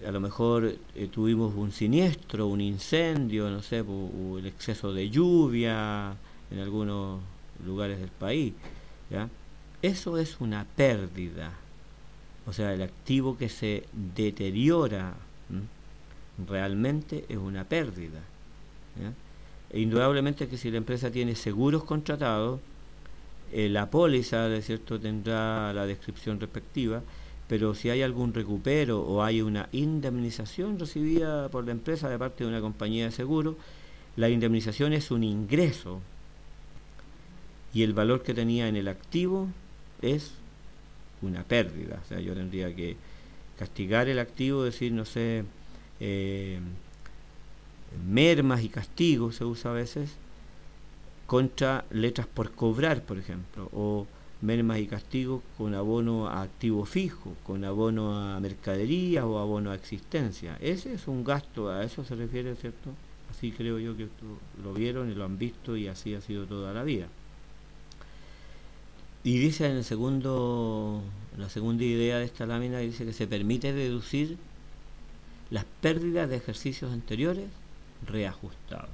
a lo mejor tuvimos un siniestro, un incendio, no sé, o el exceso de lluvia en algunos lugares del país, ¿ya? Eso es una pérdida, o sea, el activo que se deteriora, realmente es una pérdida, ¿ya? E indudablemente que si la empresa tiene seguros contratados, la póliza, de cierto, tendrá la descripción respectiva, pero si hay algún recupero o hay una indemnización recibida por la empresa de parte de una compañía de seguro, la indemnización es un ingreso y el valor que tenía en el activo es una pérdida. O sea, yo tendría que castigar el activo, decir, no sé, mermas y castigos se usa a veces contra letras por cobrar, por ejemplo, o mermas y castigos con abono a activo fijo, con abono a mercadería o abono a existencia. Ese es un gasto, a eso se refiere, ¿cierto? Así creo yo que lo vieron y lo han visto y así ha sido toda la vida. Y dice en la segunda idea de esta lámina, dice que se permite deducir las pérdidas de ejercicios anteriores reajustados.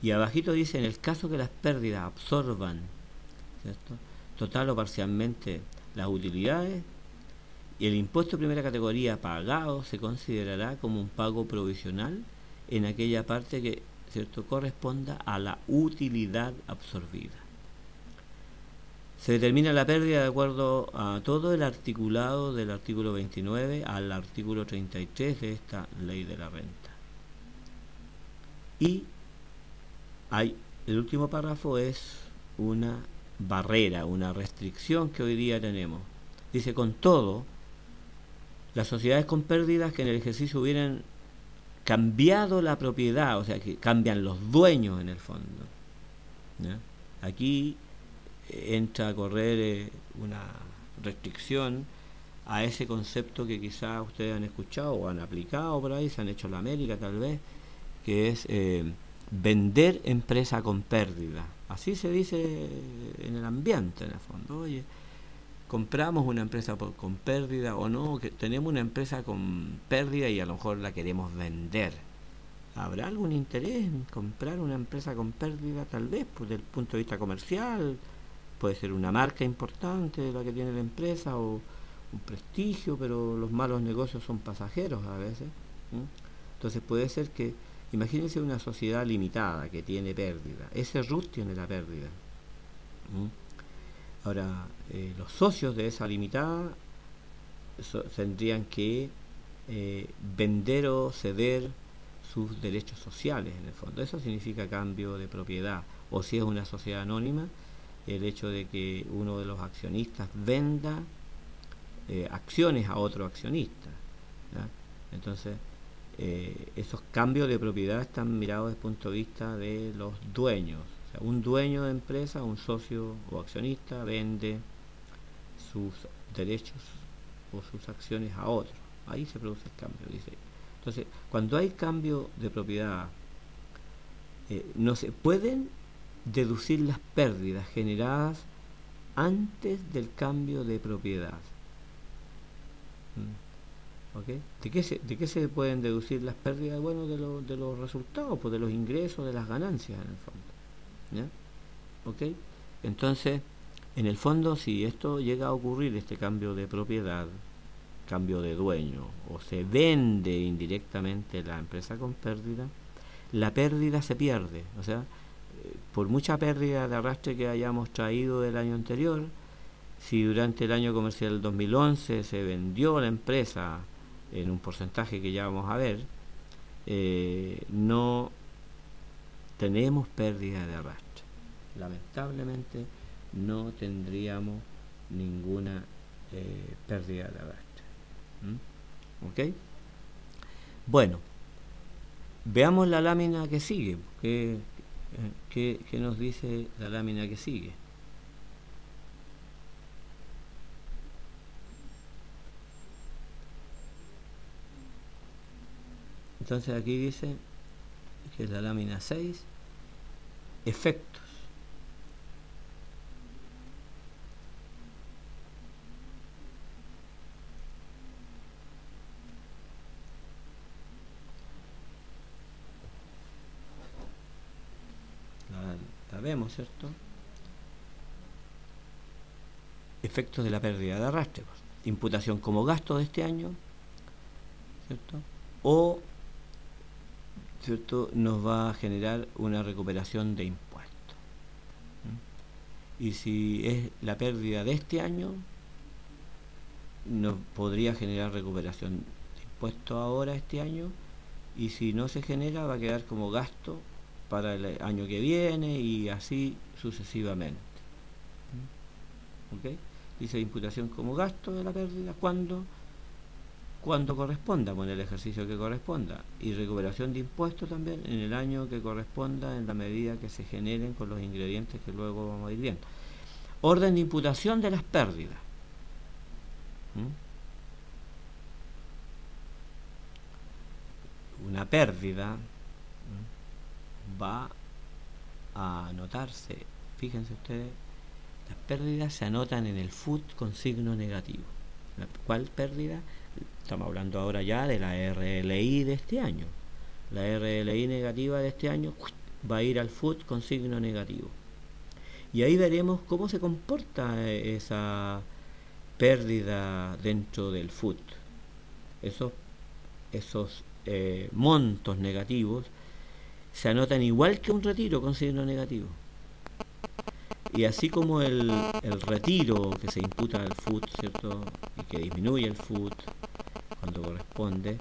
Y abajito dice, en el caso que las pérdidas absorban, ¿cierto?, total o parcialmente las utilidades, y el impuesto de primera categoría pagado se considerará como un pago provisional en aquella parte que, ¿cierto?, corresponda a la utilidad absorbida. Se determina la pérdida de acuerdo a todo el articulado del artículo 29 al artículo 33 de esta ley de la renta. Y el último párrafo es una barrera, una restricción que hoy día tenemos. Dice, con todo, las sociedades con pérdidas que en el ejercicio hubieran cambiado la propiedad, o sea, que cambian los dueños en el fondo, ¿ya?, Aquí entra a correr una restricción a ese concepto que quizás ustedes han escuchado o han aplicado por ahí, se han hecho en la América tal vez, que es vender empresa con pérdida. Así se dice en el ambiente, en el fondo. Oye, compramos una empresa con pérdida o no, que tenemos una empresa con pérdida y a lo mejor la queremos vender. ¿Habrá algún interés en comprar una empresa con pérdida? Tal vez, pues, desde el punto de vista comercial, puede ser una marca importante la que tiene la empresa o un prestigio, pero los malos negocios son pasajeros a veces. ¿Mm? Entonces puede ser que, imagínense una sociedad limitada que tiene pérdida, ese RUT tiene la pérdida. ¿Mm? Ahora, los socios de esa limitada tendrían que vender o ceder sus derechos sociales en el fondo. Eso significa cambio de propiedad. O si es una sociedad anónima, el hecho de que uno de los accionistas venda acciones a otro accionista, ¿ya? Entonces, esos cambios de propiedad están mirados desde el punto de vista de los dueños. O sea, un dueño de empresa, un socio o accionista, vende sus derechos o sus acciones a otro. Ahí se produce el cambio, dice. Entonces, cuando hay cambio de propiedad, no se pueden deducir las pérdidas generadas antes del cambio de propiedad. ¿Okay? ¿De qué se pueden deducir las pérdidas? Bueno, de los resultados, pues de los ingresos, de las ganancias en el fondo. ¿Ya? ¿Okay? Entonces, en el fondo, si esto llega a ocurrir, este cambio de propiedad, cambio de dueño, o se vende indirectamente la empresa con pérdida, la pérdida se pierde. O sea, por mucha pérdida de arrastre que hayamos traído del año anterior, si durante el año comercial 2011 se vendió la empresa en un porcentaje que ya vamos a ver, no tenemos pérdida de arrastre. Lamentablemente no tendríamos ninguna pérdida de arrastre. ¿Ok? Bueno, veamos la lámina que sigue. ¿Qué nos dice la lámina que sigue? Entonces aquí dice, que es la lámina 6, efectos. La vemos, ¿cierto? Efectos de la pérdida de arrastre. Imputación como gasto de este año, ¿cierto? O, ¿cierto?, nos va a generar una recuperación de impuestos. Y si es la pérdida de este año, nos podría generar recuperación de impuestos ahora este año, y si no se genera va a quedar como gasto para el año que viene y así sucesivamente. ¿Ok? Dice imputación como gasto de la pérdida cuando corresponda, con el ejercicio que corresponda, y recuperación de impuestos también en el año que corresponda, en la medida que se generen con los ingredientes que luego vamos a ir viendo. Orden de imputación de las pérdidas. Una pérdida va a anotarse, fíjense ustedes, las pérdidas se anotan en el FUT con signo negativo. ¿Cuál pérdida? Estamos hablando ahora ya de la RLI de este año. La RLI negativa de este año va a ir al FUT con signo negativo. Y ahí veremos cómo se comporta esa pérdida dentro del FUT. Esos montos negativos se anotan igual que un retiro con signo negativo. Y así como el retiro que se imputa al FUT, ¿cierto?, y que disminuye el FUT cuando corresponde,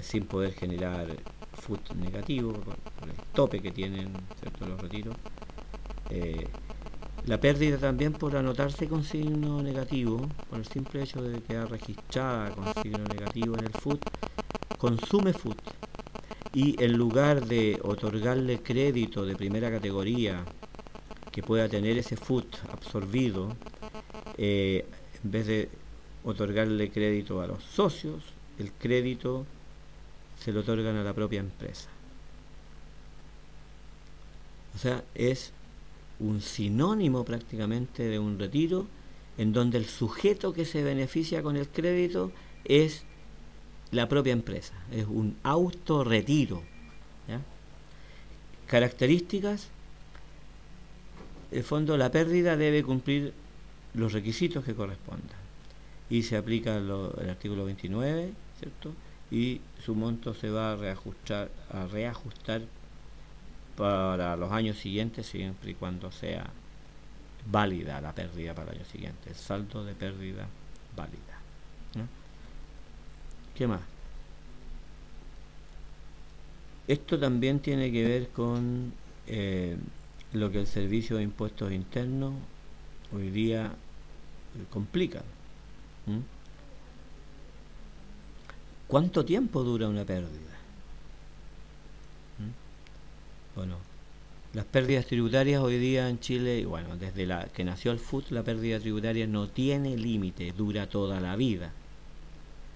sin poder generar FUT negativo por el tope que tienen, ¿cierto?, los retiros, la pérdida también, por anotarse con signo negativo, por el simple hecho de quedar registrada con signo negativo en el FUT, consume FUT, y en lugar de otorgarle crédito de primera categoría que pueda tener ese FUT absorbido, en vez de otorgarle crédito a los socios, el crédito se lo otorgan a la propia empresa. O sea, es un sinónimo prácticamente de un retiro en donde el sujeto que se beneficia con el crédito es la propia empresa, es un autorretiro. ¿Ya? Características: el fondo, la pérdida debe cumplir los requisitos que correspondan y se aplica el artículo 29, ¿cierto? Y su monto se va a reajustar para los años siguientes, siempre y cuando sea válida la pérdida para el año siguiente, el saldo de pérdida válida, ¿no? ¿Qué más? Esto también tiene que ver con lo que el Servicio de Impuestos Internos hoy día complica. ¿Mm? ¿Cuánto tiempo dura una pérdida? ¿Mm? Bueno, las pérdidas tributarias hoy día en Chile, bueno, desde que nació el FUT, la pérdida tributaria no tiene límite, dura toda la vida.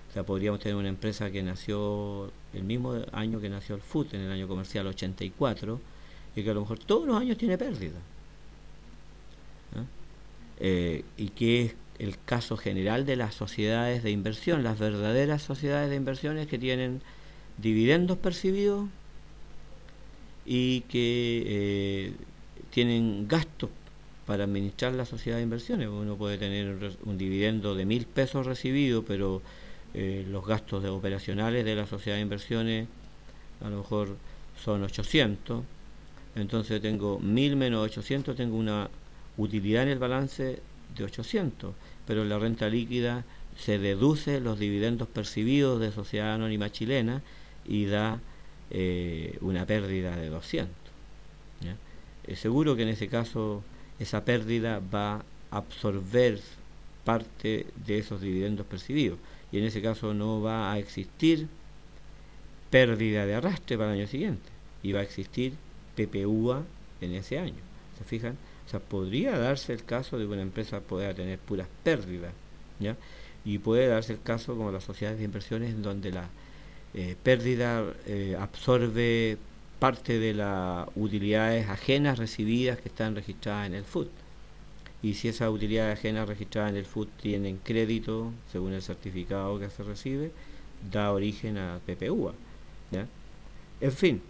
O sea, podríamos tener una empresa que nació el mismo año que nació el FUT, en el año comercial 84, y que a lo mejor todos los años tiene pérdida. Y que es el caso general de las sociedades de inversión, las verdaderas sociedades de inversiones que tienen dividendos percibidos y que tienen gastos para administrar la sociedad de inversiones. Uno puede tener un dividendo de 1.000 pesos recibido, pero los gastos operacionales de la sociedad de inversiones a lo mejor son 800. Entonces tengo 1.000 menos 800, tengo una utilidad en el balance de 800, pero en la renta líquida se deduce los dividendos percibidos de sociedad anónima chilena y da una pérdida de 200. Seguro que en ese caso esa pérdida va a absorber parte de esos dividendos percibidos, y en ese caso no va a existir pérdida de arrastre para el año siguiente, y va a existir PPUA en ese año. ¿Se fijan? O sea, podría darse el caso de que una empresa pueda tener puras pérdidas, ¿ya? Y puede darse el caso como las sociedades de inversiones, en donde la pérdida absorbe parte de las utilidades ajenas recibidas que están registradas en el FUT. Y si esas utilidades ajenas registradas en el FUT tienen crédito, según el certificado que se recibe, da origen a PPUA, ¿ya? En fin,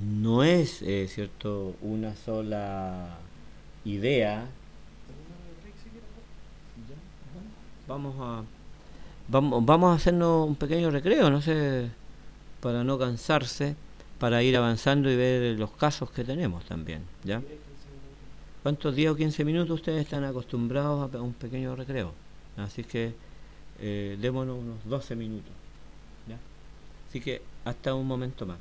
no es cierto una sola idea. Vamos a hacernos un pequeño recreo, no sé, para no cansarse, para ir avanzando y ver los casos que tenemos también, ¿ya? ¿Cuántos 10 o 15 minutos ustedes están acostumbrados a un pequeño recreo? Así que démonos unos 12 minutos, ¿ya? Así que hasta un momento más.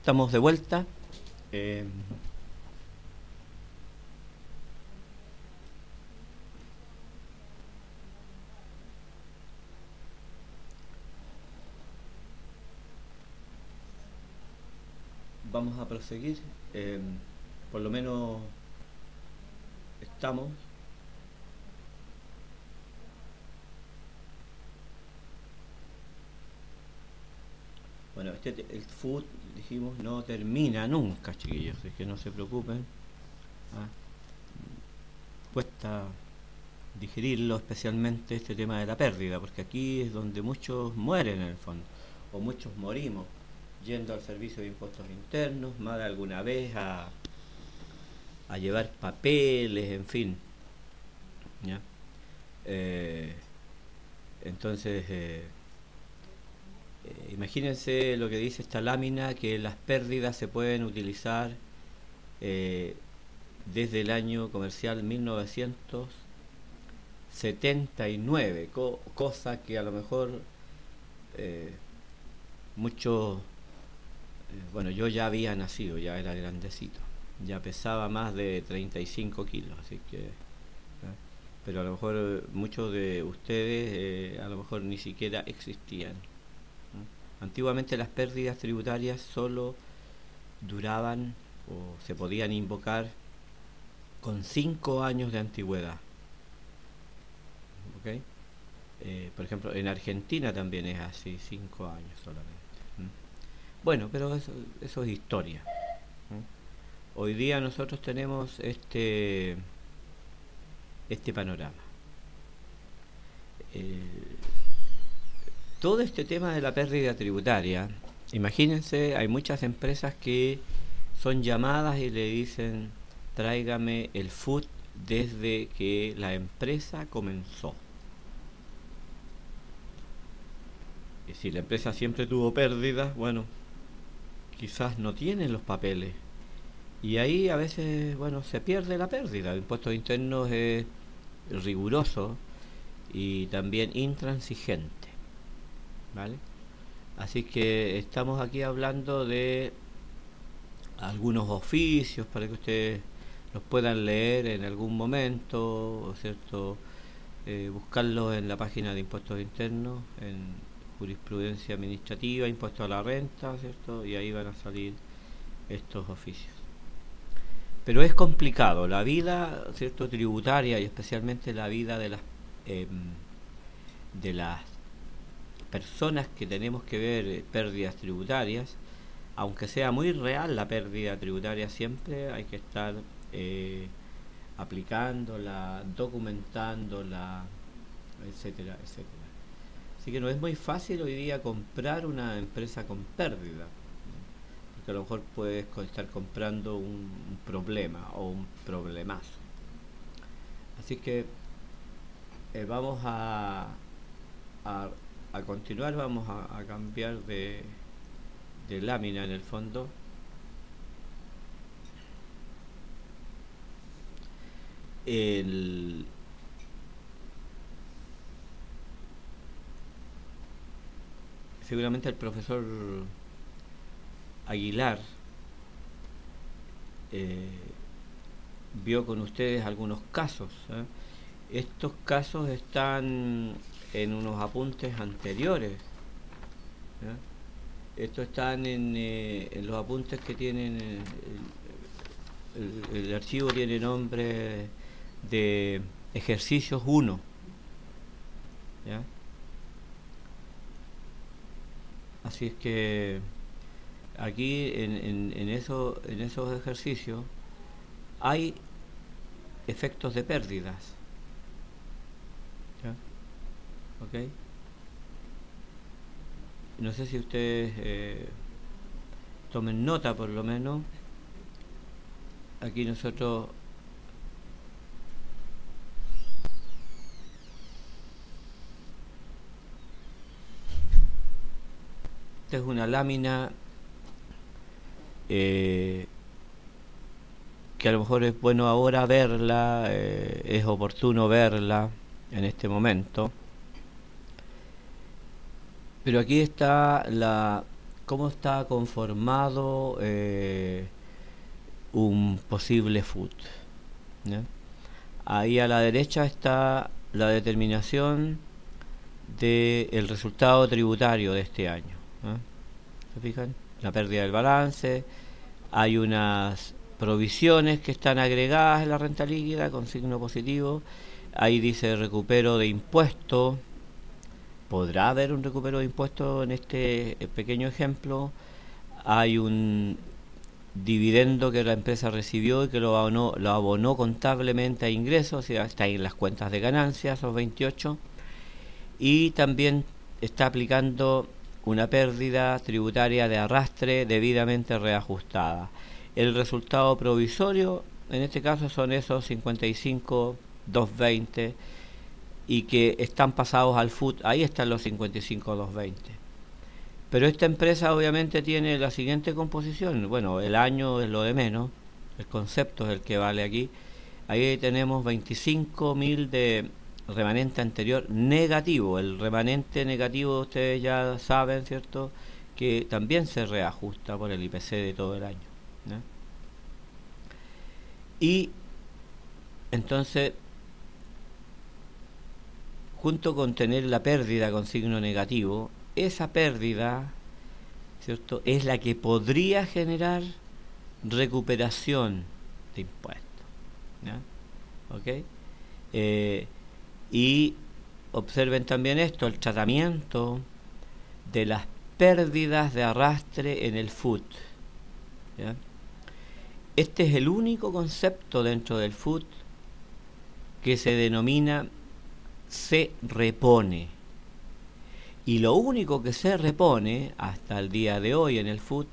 estamos de vuelta. Eh, Vamos a proseguir. eh, por lo menos estamos. Bueno, el food, dijimos, no termina nunca, chiquillos, es que no se preocupen. ¿Ah? Cuesta digerirlo, especialmente este tema de la pérdida, porque aquí es donde muchos mueren en el fondo, o muchos morimos, yendo al servicio de impuestos internos, más de alguna vez a llevar papeles, en fin. ¿Ya? Eh, entonces, imagínense lo que dice esta lámina, que las pérdidas se pueden utilizar eh, desde el año comercial 1979, cosa que a lo mejor eh, muchos, bueno, yo ya había nacido, ya era grandecito, ya pesaba más de 35 kilos, así que, pero a lo mejor muchos de ustedes a lo mejor ni siquiera existían. Antiguamente las pérdidas tributarias solo duraban o se podían invocar con 5 años de antigüedad. ¿Okay? Por ejemplo, en Argentina también es así, 5 años solamente. Bueno, pero eso es historia. Hoy día nosotros tenemos este panorama. Todo este tema de la pérdida tributaria, imagínense, hay muchas empresas que son llamadas y le dicen: tráigame el food desde que la empresa comenzó. Y si la empresa siempre tuvo pérdidas, bueno, quizás no tienen los papeles. Y ahí a veces, bueno, se pierde la pérdida. El impuesto interno es riguroso y también intransigente, ¿vale? Así que estamos aquí hablando de algunos oficios para que ustedes los puedan leer en algún momento, ¿cierto? Buscarlos en la página de impuestos internos, en jurisprudencia administrativa, impuesto a la renta, ¿cierto? Y ahí van a salir estos oficios. Pero es complicado la vida, ¿cierto?, tributaria, y especialmente la vida de las personas que tenemos que ver pérdidas tributarias. Aunque sea muy real la pérdida tributaria, siempre hay que estar aplicándola, documentándola, etcétera, etcétera. Así que no es muy fácil hoy día comprar una empresa con pérdida, porque a lo mejor puedes estar comprando un problema o un problemazo. Así que vamos a continuar, vamos a cambiar de lámina en el fondo. Seguramente el profesor Aguilar vio con ustedes algunos casos. Estos casos están en unos apuntes anteriores. Estos están en los apuntes que tienen. El archivo tiene nombre de ejercicios 1. ¿Ya? Así es que aquí en esos ejercicios hay efectos de pérdidas. ¿Ya? ¿Ok? No sé si ustedes tomen nota, por lo menos. Aquí nosotros esta es una lámina que a lo mejor es bueno ahora verla, es oportuno verla en este momento. Pero aquí está cómo está conformado un posible food, ¿ya? Ahí a la derecha está la determinación del resultado tributario de este año, ¿eh? ¿Se fijan? La pérdida del balance, hay unas provisiones que están agregadas en la renta líquida con signo positivo, ahí dice recupero de impuestos, podrá haber un recupero de impuestos en este pequeño ejemplo, hay un dividendo que la empresa recibió y que lo abonó contablemente a ingresos, o sea, está ahí en las cuentas de ganancias, esos 28, y también está aplicando una pérdida tributaria de arrastre debidamente reajustada. El resultado provisorio, en este caso, son esos 55.220 y que están pasados al FUT, ahí están los 55.220. Pero esta empresa obviamente tiene la siguiente composición. Bueno, el año es lo de menos, el concepto es el que vale aquí. Ahí tenemos 25.000 de remanente anterior negativo. El remanente negativo ustedes ya saben, ¿cierto?, que también se reajusta por el IPC de todo el año, ¿no? Y entonces, junto con tener la pérdida con signo negativo, esa pérdida, ¿cierto?, es la que podría generar recuperación de impuestos, ¿ya? ¿Ok? Y observen también esto, el tratamiento de las pérdidas de arrastre en el FUT, ¿ya? Este es el único concepto dentro del FUT que se denomina se repone. Y lo único que se repone hasta el día de hoy en el FUT,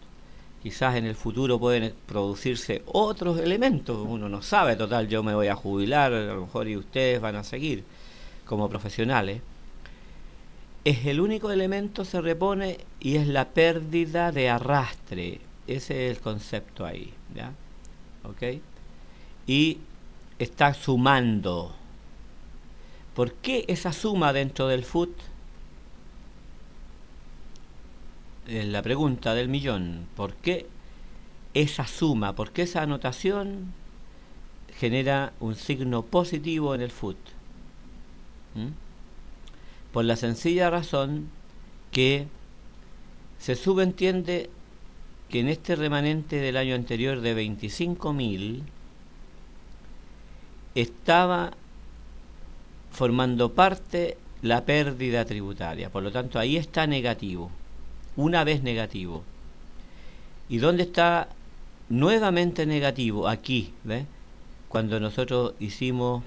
quizás en el futuro pueden producirse otros elementos, uno no sabe, total, yo me voy a jubilar, a lo mejor y ustedes van a seguir como profesionales, es el único elemento se repone y es la pérdida de arrastre. Ese es el concepto ahí, ¿ya? ¿Ok? Y está sumando. ¿Por qué esa suma dentro del FUT? Es la pregunta del millón. ¿Por qué esa suma? ¿Por qué esa anotación genera un signo positivo en el FUT? Por la sencilla razón que se subentiende que en este remanente del año anterior de 25.000 estaba formando parte la pérdida tributaria, por lo tanto ahí está negativo, una vez negativo. ¿Y dónde está nuevamente negativo? Aquí, ¿ves? Cuando nosotros hicimos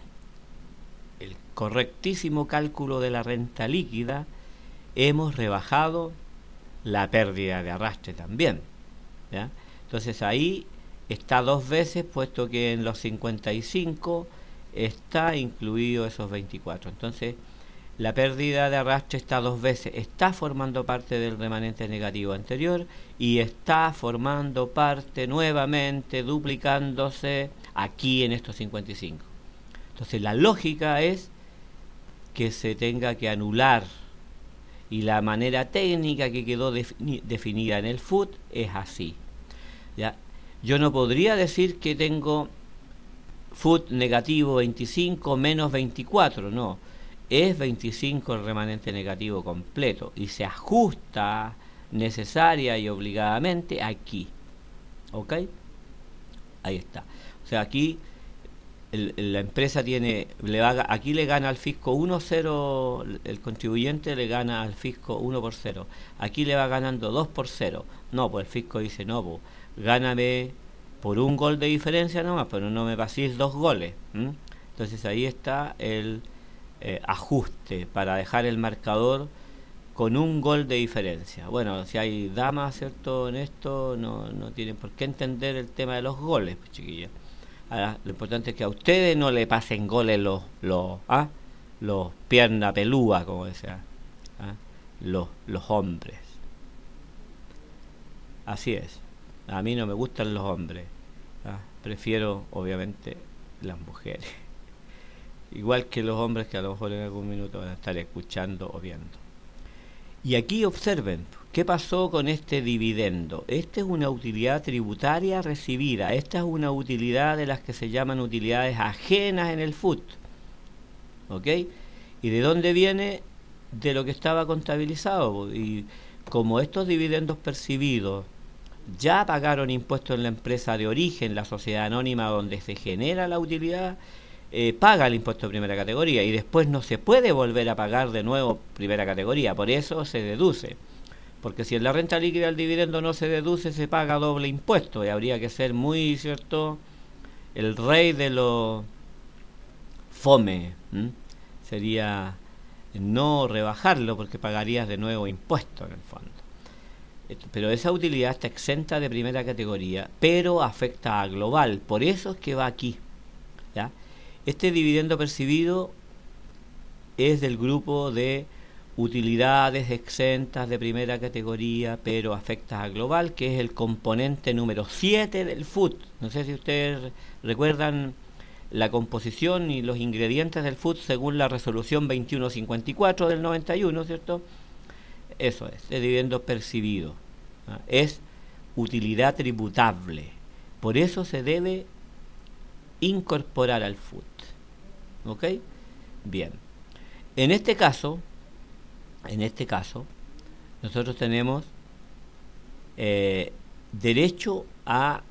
el correctísimo cálculo de la renta líquida, hemos rebajado la pérdida de arrastre también, ¿ya? Entonces ahí está dos veces, puesto que en los 55 está incluido esos 24. Entonces la pérdida de arrastre está dos veces, está formando parte del remanente negativo anterior y está formando parte nuevamente, duplicándose aquí en estos 55. Entonces la lógica es que se tenga que anular, y la manera técnica que quedó definida en el FUT es así, ¿ya? Yo no podría decir que tengo FUT negativo 25 menos 24, no, es 25 el remanente negativo completo y se ajusta necesaria y obligadamente aquí, ¿ok? Ahí está. O sea, aquí la empresa tiene, aquí le gana al fisco 1-0, el contribuyente le gana al fisco 1-0, aquí le va ganando 2-0, no, pues el fisco dice, no, pues gáname por un gol de diferencia nomás, pero no me paséis 2 goles. Entonces ahí está el ajuste para dejar el marcador con un gol de diferencia. Bueno, si hay damas, ¿cierto?, en esto, no tienen por qué entender el tema de los goles, pues, chiquillos. Ahora, lo importante es que a ustedes no le pasen goles los pierna pelúa, como decía, los hombres. Así es. A mí no me gustan los hombres, prefiero obviamente las mujeres. Igual que los hombres que a lo mejor en algún minuto van a estar escuchando o viendo. Y aquí observen, ¿qué pasó con este dividendo? Esta es una utilidad tributaria recibida. Esta es una utilidad de las que se llaman utilidades ajenas en el FUT. ¿Ok? ¿Y de dónde viene? De lo que estaba contabilizado. Y como estos dividendos percibidos ya pagaron impuestos en la empresa de origen, la sociedad anónima donde se genera la utilidad, paga el impuesto de primera categoría y después no se puede volver a pagar de nuevo primera categoría, por eso se deduce. Porque si en la renta líquida el dividendo no se deduce, se paga doble impuesto y habría que ser muy, ¿cierto?, el rey de los fome. Sería no rebajarlo porque pagarías de nuevo impuesto en el fondo. Pero esa utilidad está exenta de primera categoría, pero afecta a global, por eso es que va aquí, ¿ya? Este dividendo percibido es del grupo de utilidades exentas de primera categoría, pero afecta a global, que es el componente número 7 del FUT. No sé si ustedes recuerdan la composición y los ingredientes del FUT según la resolución 2154 del 91, ¿cierto? Eso es dividendo percibido. Es utilidad tributable. Por eso se debe incorporar al FUT. ¿Ok? Bien. En este caso, nosotros tenemos derecho a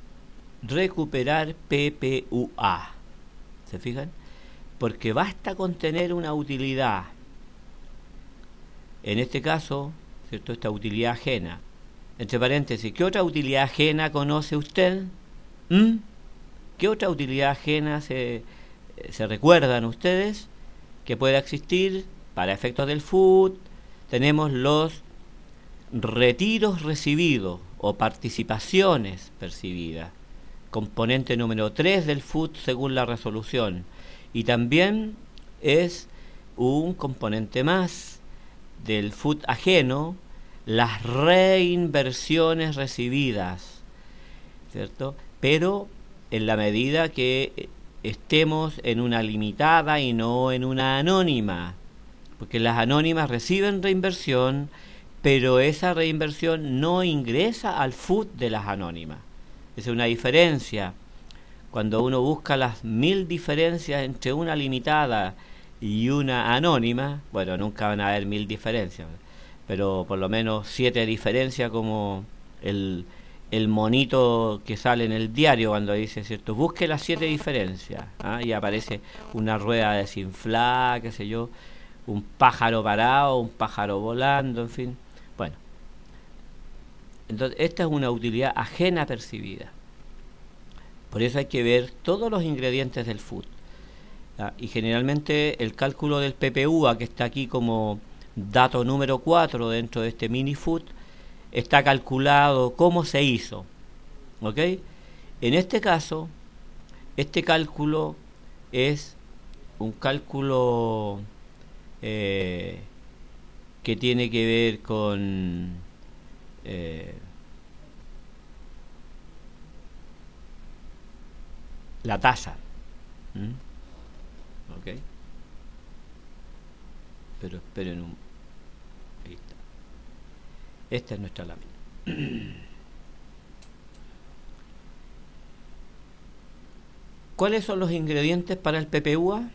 recuperar PPUA. ¿Se fijan? Porque basta con tener una utilidad. En este caso, ¿cierto?, esta utilidad ajena. Entre paréntesis, ¿qué otra utilidad ajena conoce usted? ¿Qué otra utilidad ajena se recuerdan ustedes que pueda existir para efectos del FUT? Tenemos los retiros recibidos o participaciones percibidas, componente número 3 del FUT según la resolución, y también es un componente más del FUT ajeno, las reinversiones recibidas, ¿cierto? Pero en la medida que estemos en una limitada y no en una anónima, porque las anónimas reciben reinversión, pero esa reinversión no ingresa al FUT de las anónimas. Es una diferencia. Cuando uno busca las 1000 diferencias entre una limitada y una anónima, bueno, nunca van a haber 1000 diferencias, pero por lo menos 7 diferencias, como el monito que sale en el diario cuando dice, ¿cierto?, busque las 7 diferencias, y aparece una rueda desinflada, qué sé yo, un pájaro parado, un pájaro volando, en fin. Bueno, entonces esta es una utilidad ajena percibida. Por eso hay que ver todos los ingredientes del FUT. Y generalmente el cálculo del PPUA, que está aquí como dato número 4 dentro de este mini FUT, está calculado cómo se hizo. ¿Ok? En este caso, este cálculo es un cálculo que tiene que ver con la tasa. ¿Ok? Pero esperen un... Ahí está. Esta es nuestra lámina. ¿Cuáles son los ingredientes para el PPUA?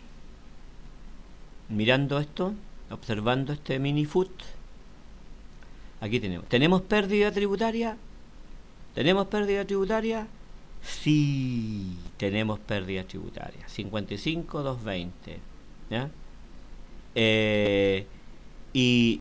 Mirando esto, observando este mini FUT, aquí ¿tenemos pérdida tributaria? ¿Tenemos pérdida tributaria? Sí, tenemos pérdida tributaria, 55.220, ¿ya? Y